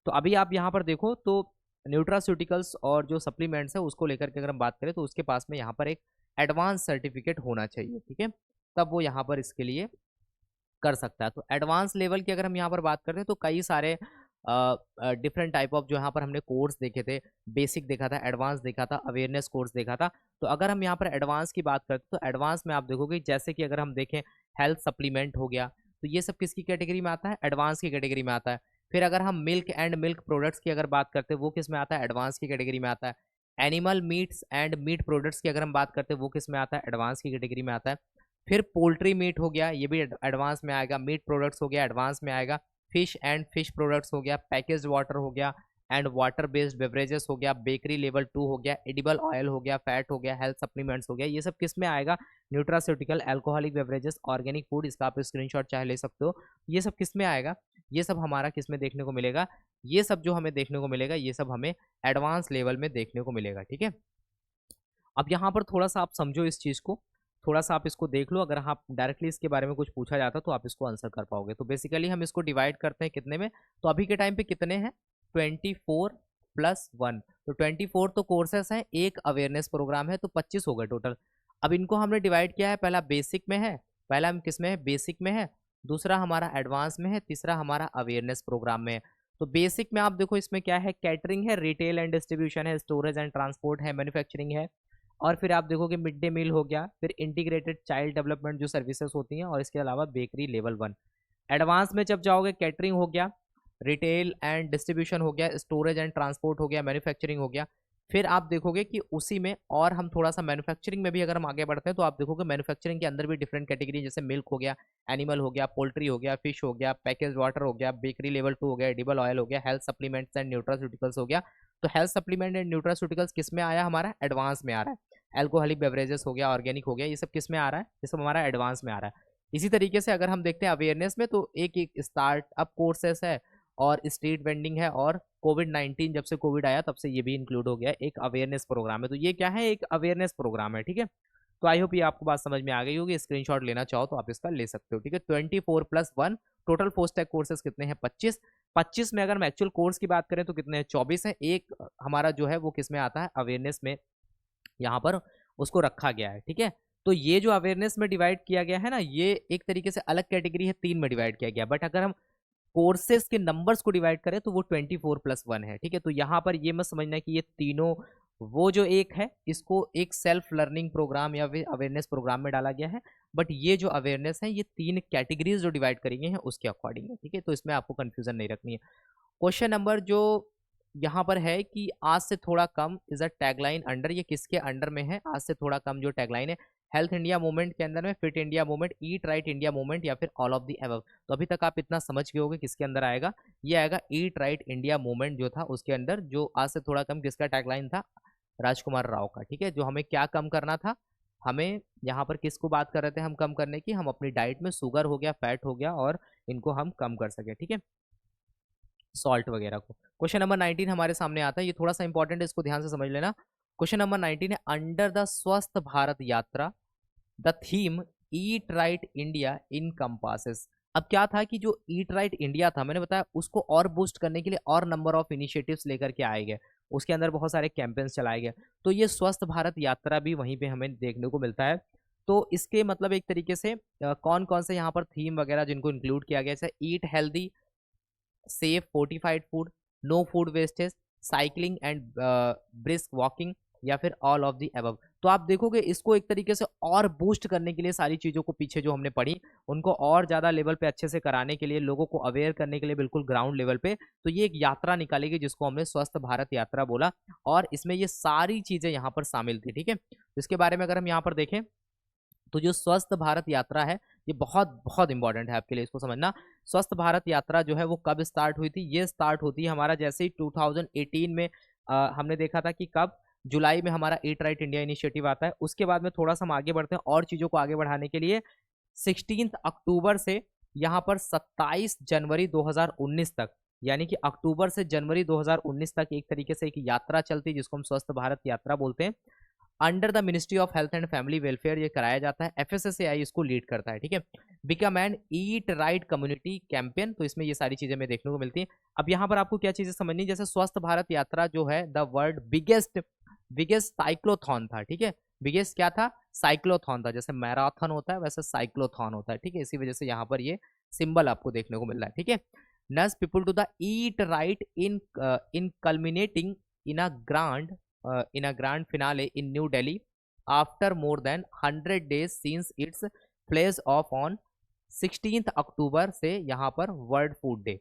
तो अभी आप यहाँ पर देखो तो न्यूट्रास्यूटिकल्स और जो सप्लीमेंट्स है उसको लेकर के अगर हम बात करें तो उसके पास में यहाँ पर एक एडवांस सर्टिफिकेट होना चाहिए। ठीक है, तब वो यहाँ पर इसके लिए कर सकता है। तो एडवांस लेवल की अगर हम यहाँ पर बात करते हैं तो कई सारे डिफरेंट टाइप ऑफ जो यहाँ पर हमने कोर्स देखे थे, बेसिक देखा था, एडवांस देखा था, अवेयरनेस कोर्स देखा था। तो अगर हम यहाँ पर एडवांस की बात करते हैं तो एडवांस में आप देखोगे जैसे कि अगर हम देखें हेल्थ सप्लीमेंट हो गया, तो ये सब किसकी कैटेगरी में आता है, एडवांस की कैटेगरी में आता है। फिर अगर हम मिल्क एंड मिल्क प्रोडक्ट्स की अगर बात करते हैं वो किस में आता है, एडवांस की कैटेगरी में आता है। Animal meats and meat products की अगर हम बात करते हैं वो किस में आता है, एडवांस की कैटेगरी में आता है। फिर पोल्ट्री मीट हो गया, ये भी एडवांस में आएगा। मीट प्रोडक्ट्स हो गया, एडवांस में आएगा। फिश एंड फिश प्रोडक्ट्स हो गया, पैकेज्ड वाटर हो गया एंड वाटर बेस्ड बेवरेजेस हो गया, बेकरी लेवल 2 हो गया, एडिबल ऑयल हो गया, फैट हो गया, हेल्थ सप्लीमेंट्स हो गया, ये सब किस में आएगा, nutraceutical, alcoholic beverages, organic food, इसका आप स्क्रीनशॉट चाहे ले सकते हो। ये सब किस में आएगा, ये सब हमारा किस में देखने को मिलेगा, ये सब जो हमें देखने को मिलेगा ये सब हमें एडवांस लेवल में देखने को मिलेगा। ठीक है, अब यहाँ पर थोड़ा सा आप समझो इस चीज़ को, थोड़ा सा आप इसको देख लो। अगर आप डायरेक्टली इसके बारे में कुछ पूछा जाता तो आप इसको आंसर कर पाओगे। तो बेसिकली हम इसको डिवाइड करते हैं कितने में, तो अभी के टाइम पे कितने हैं, 24+1। तो 24 तो कोर्सेस हैं, एक अवेयरनेस प्रोग्राम है, तो 25 हो गए टोटल। अब इनको हमने डिवाइड किया है, पहला बेसिक में है, पहला हम किस में है, बेसिक में है, दूसरा हमारा एडवांस में है, तीसरा हमारा अवेयरनेस प्रोग्राम में है। तो बेसिक में आप देखो इसमें क्या है, कैटरिंग है, रिटेल एंड डिस्ट्रीब्यूशन है, स्टोरेज एंड ट्रांसपोर्ट है, मैन्युफैक्चरिंग है, और फिर आप देखोगे मिड डे मील हो गया, फिर इंटीग्रेटेड चाइल्ड डेवलपमेंट जो सर्विसेज होती हैं, और इसके अलावा बेकरी लेवल 1। एडवांस में जब जाओगे कैटरिंग हो गया, रिटेल एंड डिस्ट्रीब्यूशन हो गया, स्टोरेज एंड ट्रांसपोर्ट हो गया, मैन्युफैक्चरिंग हो गया। फिर आप देखोगे कि उसी में और हम थोड़ा सा मैन्युफैक्चरिंग में भी अगर हम आगे बढ़ते हैं तो आप देखोगे मैन्युफैक्चरिंग के अंदर भी डिफरेंट कैटेगरी, जैसे मिल्क हो गया, एनिमल हो गया, पोल्ट्री हो गया, फिश हो गया, पैकेज वाटर हो गया, बेकरी लेवल 2 हो गया, एडिबल ऑयल हो गया, हेल्थ सप्लीमेंट्स एंड न्यूट्रास्यूटिकल्स हो गया। तो हेल्थ सप्लीमेंट एंड न्यूट्रास्यूटिकल्स किस में आया, हमारा एडवांस में आ रहा है। अल्कोहलिक बेवरेजेस हो गया, ऑर्गेनिक हो गया, ये सब किस में आ रहा है, ये सब हमारा एडवांस में आ रहा है। इसी तरीके से अगर हम देखते हैं अवेयरनेस में, तो एक एक स्टार्टअप कोर्सेस है और स्ट्रीट वेंडिंग है, और कोविड-19 जब से कोविड आया तब से ये भी इंक्लूड हो गया, एक अवेयरनेस प्रोग्राम है। तो ये क्या है, एक अवेयरनेस प्रोग्राम है। ठीक है, तो आई होप ये आपको बात समझ में आ गई होगी। स्क्रीनशॉट लेना चाहो तो आप इसका ले सकते हो। ठीक है, 24+1 टोटल फोस्टैक कोर्सेज कितने हैं, 25। 25 में अगर हम एक्चुअल कोर्स की बात करें तो कितने हैं, 24 हैं। एक हमारा जो है वो किस में आता है, अवेयरनेस में यहाँ पर उसको रखा गया है। ठीक है, तो ये जो अवेयरनेस में डिवाइड किया गया है ना, ये एक तरीके से अलग कैटेगरी है, 3 में डिवाइड किया गया। बट अगर हम कोर्सेज के नंबर्स को डिवाइड करें तो वो 24+1 है। ठीक है, तो यहाँ पर ये मत समझना कि ये तीनों, वो जो एक है इसको एक सेल्फ लर्निंग प्रोग्राम या फिर अवेयरनेस प्रोग्राम में डाला गया है। बट ये जो अवेयरनेस है ये 3 कैटेगरीज जो डिवाइड करी गई हैं उसके अकॉर्डिंग है। ठीक है, तो इसमें आपको कंफ्यूजन नहीं रखनी है। क्वेश्चन नंबर जो यहाँ पर है कि आज से थोड़ा come is a tagline under, ये किसके अंडर में है, आज से थोड़ा कम जो टैगलाइन है, हेल्थ इंडिया मूवमेंट के अंदर में, fit India movement, eat right India movement, या फिर ऑल ऑफ द अबव। तो अभी तक आप इतना समझ गए होंगे किसके अंदर आएगा, ये आएगा ईट राइट इंडिया मूवमेंट जो था उसके अंदर। जो आज से थोड़ा कम किसका टैगलाइन था, राजकुमार राव का। ठीक है, जो हमें क्या कम करना था, हमें यहाँ पर किसको बात कर रहे थे हम कम करने की, हम अपनी डाइट में शुगर हो गया, फैट हो गया, और इनको हम कम कर सके। ठीक है, सॉल्ट वगैरह को। क्वेश्चन नंबर 19 हमारे सामने आता है, ये थोड़ा सा इंपॉर्टेंट है, इसको ध्यान से समझ लेना। क्वेश्चन नंबर 19 है, अंडर द स्वस्थ भारत यात्रा the theme eat right India in compasses. अब क्या था कि जो ईट राइट इंडिया था, मैंने बताया उसको और बूस्ट करने के लिए और नंबर ऑफ इनिशिएटिव्स लेकर के आए गए, उसके अंदर बहुत सारे कैंपेन्स चलाए गए। तो ये स्वस्थ भारत यात्रा भी वहीं पे हमें देखने को मिलता है। तो इसके मतलब एक तरीके से कौन कौन से यहाँ पर थीम वगैरह जिनको इंक्लूड किया गया, जैसे eat healthy, safe fortified food, no food wastage, cycling and brisk walking, या फिर ऑल ऑफ दी अबव। तो आप देखोगे इसको एक तरीके से और बूस्ट करने के लिए सारी चीज़ों को पीछे जो हमने पढ़ी उनको और ज़्यादा लेवल पे अच्छे से कराने के लिए, लोगों को अवेयर करने के लिए बिल्कुल ग्राउंड लेवल पे, तो ये एक यात्रा निकाली गई जिसको हमने स्वस्थ भारत यात्रा बोला, और इसमें ये सारी चीज़ें यहाँ पर शामिल थी। ठीक है, इसके बारे में अगर हम यहाँ पर देखें तो जो स्वस्थ भारत यात्रा है ये बहुत बहुत इंपॉर्टेंट है आपके लिए इसको समझना। स्वस्थ भारत यात्रा जो है वो कब स्टार्ट हुई थी? ये स्टार्ट होती है हमारा जैसे ही 2018 में हमने देखा था कि कब जुलाई में हमारा ईट राइट इंडिया इनिशिएटिव आता है। उसके बाद में थोड़ा सा हम आगे बढ़ते हैं और चीज़ों को आगे बढ़ाने के लिए 16 अक्टूबर से यहाँ पर 27 जनवरी 2019 तक, यानी कि अक्टूबर से जनवरी 2019 तक एक तरीके से एक यात्रा चलती है जिसको हम स्वस्थ भारत यात्रा बोलते हैं। Under the ministry of health and family welfare ये कराया जाता है, एफएसएसएआई इसको लीड करता है। ठीक है, become and eat right community campaign, तो इसमें ये सारी चीजें हमें देखने को मिलती हैं। अब यहाँ पर आपको क्या चीजें समझनी, जैसे स्वस्थ भारत यात्रा जो है द वर्ल्ड बिगेस्ट साइक्लोथॉन था। ठीक है, बिगेस्ट क्या था? साइक्लोथॉन था। जैसे मैराथन होता है वैसे साइक्लोथॉन होता है। ठीक है, इसी वजह से यहाँ पर ये सिंबल आपको देखने को मिल रहा है। ठीक है, nurse people to the eat right in culminating in a grand finale in New Delhi after more than 100 days since its flag off on 16 October से यहाँ पर वर्ल्ड फूड डे।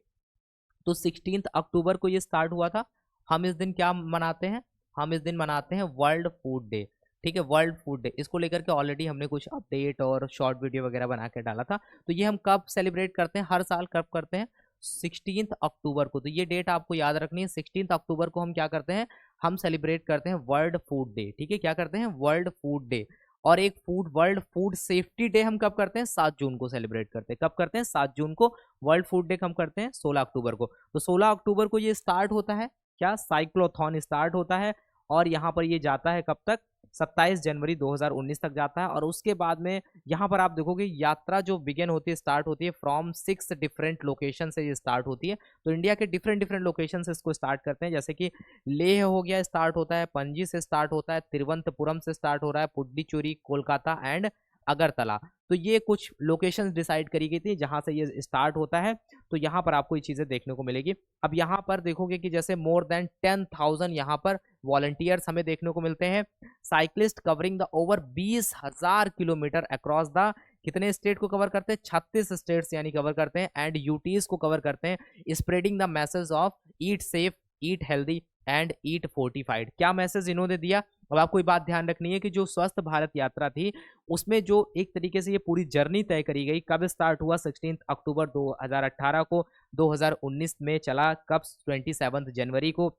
तो 16 अक्टूबर को ये स्टार्ट हुआ था। हम इस दिन क्या मनाते हैं? हम इस दिन मनाते हैं वर्ल्ड फूड डे। ठीक है, वर्ल्ड फूड डे, इसको लेकर के ऑलरेडी हमने कुछ अपडेट और शॉर्ट वीडियो वगैरह बना के डाला था। तो ये हम कब सेलिब्रेट करते हैं? हर साल कब करते हैं? 16 अक्टूबर को। तो ये डेट आपको याद रखनी है, 16 अक्टूबर को हम क्या करते हैं? हम सेलिब्रेट करते हैं वर्ल्ड फूड डे। ठीक है, क्या करते हैं? World food day. और एक वर्ल्ड फूड सेफ्टी डे हम कब करते हैं? 7 जून को सेलिब्रेट करते हैं। कब करते हैं? 7 जून को। वर्ल्ड फूड डे कब करते हैं? 16 अक्टूबर को। तो 16 अक्टूबर को ये स्टार्ट होता है, क्या? साइक्लोथॉन स्टार्ट होता है, और यहाँ पर ये जाता है कब तक? 27 जनवरी 2019 तक जाता है। और उसके बाद में यहाँ पर आप देखोगे यात्रा जो बिगिन होती है, स्टार्ट होती है फ्रॉम 6 डिफरेंट लोकेशन से ये स्टार्ट होती है। तो इंडिया के डिफरेंट डिफरेंट लोकेशन से इसको स्टार्ट करते हैं, जैसे कि लेह हो गया स्टार्ट होता है, पणजी से स्टार्ट होता है, तिरुवनंतपुरम से स्टार्ट हो रहा है, पुडुचेरी, कोलकाता एंड अगरतला। तो ये कुछ लोकेशंस डिसाइड करी गई थी जहां से ये स्टार्ट होता है। तो यहाँ पर आपको ये चीजें देखने को मिलेगी। अब यहाँ पर देखोगे कि जैसे मोर देन 10,000 यहाँ पर वॉलंटियर्स हमें देखने को मिलते हैं। Cyclist covering the over 20,000 kilometre across the, कितने स्टेट को कवर करते हैं? 36 स्टेट्स यानी कवर करते हैं, एंड यूटीज को कवर करते हैं। Spreading the message of eat safe, eat healthy and eat fortified. क्या मैसेज इन्होंने दिया? अब आपको ये बात ध्यान रखनी है कि जो स्वस्थ भारत यात्रा थी उसमें जो एक तरीके से ये पूरी जर्नी तय करी गई, कब स्टार्ट हुआ? 16 अक्टूबर 2018 को, 2019 में चला कब? 27 जनवरी को।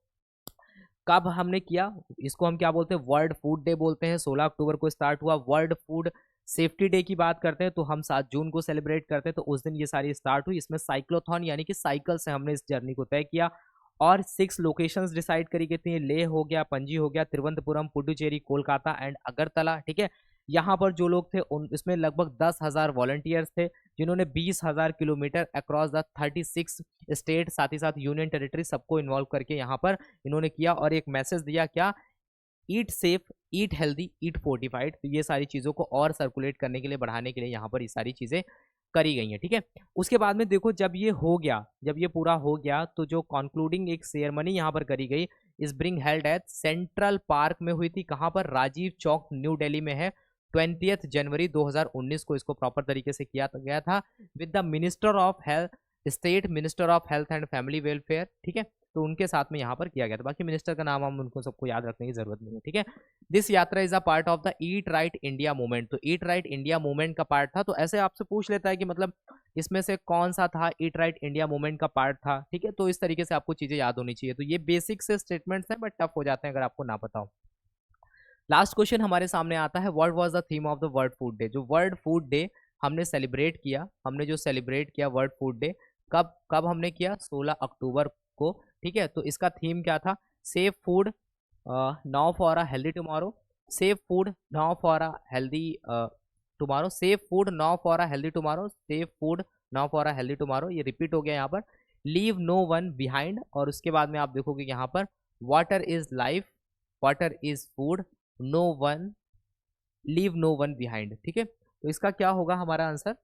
कब हमने किया इसको? हम क्या बोलते हैं? वर्ल्ड फूड डे बोलते हैं। 16 अक्टूबर को स्टार्ट हुआ। वर्ल्ड फूड सेफ्टी डे की बात करते हैं तो हम 7 जून को सेलिब्रेट करते हैं, तो उस दिन ये सारी स्टार्ट हुई। इसमें साइक्लोथॉन यानी कि साइकिल से हमने इस जर्नी को तय किया, और 6 लोकेशंस डिसाइड करी गई थी। लेह हो गया, पणजी हो गया, तिरुवनंतपुरम, पुडुचेरी, कोलकाता एंड अगरतला। ठीक है, यहाँ पर जो लोग थे उन इसमें लगभग 10,000 वॉलंटियर्स थे जिन्होंने 20,000 किलोमीटर अक्रॉस द 36 स्टेट, साथ ही साथ यूनियन टेरिटरी, सबको इन्वॉल्व करके यहाँ पर इन्होंने किया और एक मैसेज दिया, क्या? ईट सेफ, ईट हेल्दी, ईट फोर्टिफाइड। तो ये सारी चीज़ों को और सर्कुलेट करने के लिए, बढ़ाने के लिए यहाँ पर ये सारी चीज़ें करी गई हैं। ठीक है, उसके बाद में देखो जब ये हो गया, जब ये पूरा हो गया तो जो कंक्लूडिंग एक सेरेमनी यहाँ पर करी गई, इस bring held at central park में हुई थी। कहाँ पर? राजीव चौक, न्यू दिल्ली में है। 20 जनवरी 2019 को इसको प्रॉपर तरीके से किया गया था with the minister of health, state minister of health and family welfare. ठीक है, तो उनके साथ में यहाँ पर किया गया था। बाकी मिनिस्टर का नाम हम उनको सबको याद रखने की जरूरत नहीं है। ठीक है, दिस यात्रा is a part of the eat right India movement. तो ईट राइट इंडिया मूवमेंट का पार्ट था। तो ऐसे आपसे पूछ लेता है कि मतलब इसमें से कौन सा था ईट राइट इंडिया मूवमेंट का पार्ट था। ठीक है, तो इस तरीके से आपको चीजें याद होनी चाहिए। तो ये बेसिक से स्टेटमेंट्स हैं बट टफ हो जाते हैं अगर आपको ना पता हो। लास्ट क्वेश्चन हमारे सामने आता है, what was the theme of the world food day. जो वर्ल्ड फूड डे हमने सेलिब्रेट किया, हमने जो सेलिब्रेट किया वर्ल्ड फूड डे, कब कब हमने किया? 16 अक्टूबर को। ठीक है, तो इसका थीम क्या था? Safe food now for a healthy tomorrow, safe food now for a healthy tomorrow, safe food now for a healthy tomorrow, safe food now for a healthy tomorrow. ये रिपीट हो गया यहाँ पर। लीव नो वन बिहाइंड, और उसके बाद में आप देखोगे यहाँ पर water is life, water is food, no one, leave no one behind. ठीक है, तो इसका क्या होगा हमारा आंसर?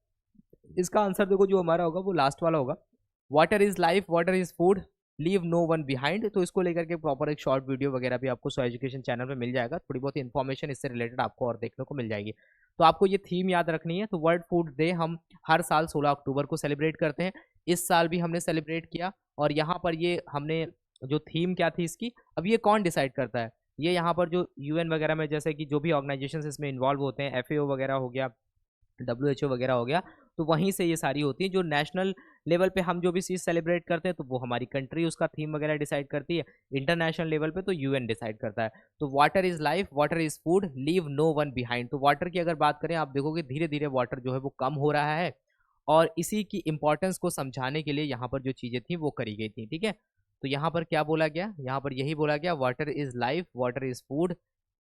इसका आंसर देखो जो हमारा होगा वो लास्ट वाला होगा। Water is life, water is food, leave no one behind. तो इसको लेकर के प्रॉपर एक शॉर्ट वीडियो वगैरह भी आपको सो एजुकेशन चैनल पे मिल जाएगा, थोड़ी बहुत इन्फॉर्मेशन इससे रिलेटेड आपको और देखने को मिल जाएगी। तो आपको ये थीम याद रखनी है। तो वर्ल्ड फूड डे हम हर साल 16 अक्टूबर को सेलिब्रेट करते हैं। इस साल भी हमने सेलिब्रेट किया, और यहाँ पर ये हमने जो थीम क्या थी इसकी, अब ये कौन डिसाइड करता है, ये यहाँ पर जो यूएन वगैरह में जैसे कि जो भी ऑर्गेनाइजेशन इसमें इन्वॉल्व होते हैं, एफएओ वगैरह हो गया, WHO वगैरह हो गया, तो वहीं से ये सारी होती है। जो नेशनल लेवल पे हम जो भी चीज़ सेलिब्रेट करते हैं तो वो हमारी कंट्री उसका थीम वगैरह डिसाइड करती है। इंटरनेशनल लेवल पे तो यूएन डिसाइड करता है। तो water is life, water is food, leave no one behind. तो वाटर की अगर बात करें, आप देखोगे धीरे धीरे वाटर जो है वो कम हो रहा है, और इसी की इंपॉर्टेंस को समझाने के लिए यहाँ पर जो चीज़ें थी वो करी गई थी। ठीक है, तो यहाँ पर क्या बोला गया, यहाँ पर यही बोला गया, water is life, water is food,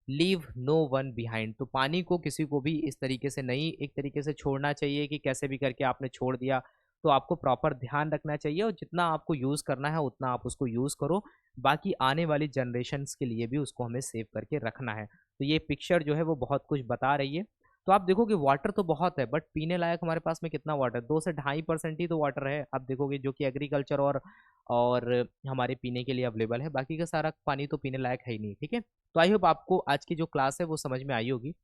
leave no one behind. तो पानी को किसी को भी इस तरीके से नहीं एक तरीके से छोड़ना चाहिए कि कैसे भी करके आपने छोड़ दिया। तो आपको प्रॉपर ध्यान रखना चाहिए, और जितना आपको यूज़ करना है उतना आप उसको यूज़ करो। बाकी आने वाली जनरेशन्स के लिए भी उसको हमें सेव करके रखना है। तो ये पिक्चर जो है वो बहुत कुछ बता रही है। तो आप देखोगे वाटर तो बहुत है, बट पीने लायक हमारे पास में कितना वाटर, 2 से 2.5% ही तो वाटर है। आप देखोगे जो कि एग्रीकल्चर और हमारे पीने के लिए अवेलेबल है, बाकी का सारा पानी तो पीने लायक है ही नहीं। ठीक है, तो आई होप आपको आज की जो क्लास है वो समझ में आई होगी।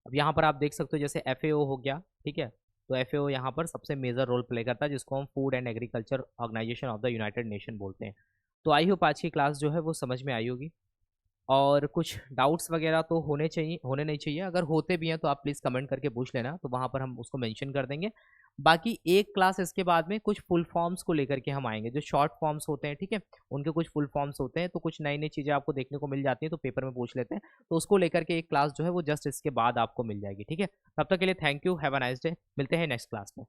अब यहाँ पर आप देख सकते हो जैसे एफएओ हो गया, ठीक है, तो एफएओ यहाँ पर सबसे मेजर रोल प्ले करता है, जिसको हम Food and Agriculture Organization of the United Nation बोलते हैं। तो आई होप आज की क्लास जो है वो समझ में आई होगी, और कुछ डाउट्स वगैरह तो होने चाहिए, होने नहीं चाहिए। अगर होते भी हैं तो आप प्लीज़ कमेंट करके पूछ लेना, तो वहाँ पर हम उसको मेंशन कर देंगे। बाकी एक क्लास इसके बाद में कुछ फुल फॉर्म्स को लेकर के हम आएंगे, जो शॉर्ट फॉर्म्स होते हैं, ठीक है, उनके कुछ फुल फॉर्म्स होते हैं, तो कुछ नई नई चीज़ें आपको देखने को मिल जाती हैं, तो पेपर में पूछ लेते हैं। तो उसको लेकर के एक क्लास जो है वो जस्ट इसके बाद आपको मिल जाएगी। ठीक है, तब तक के लिए thank you, have a nice day, मिलते हैं नेक्स्ट क्लास में।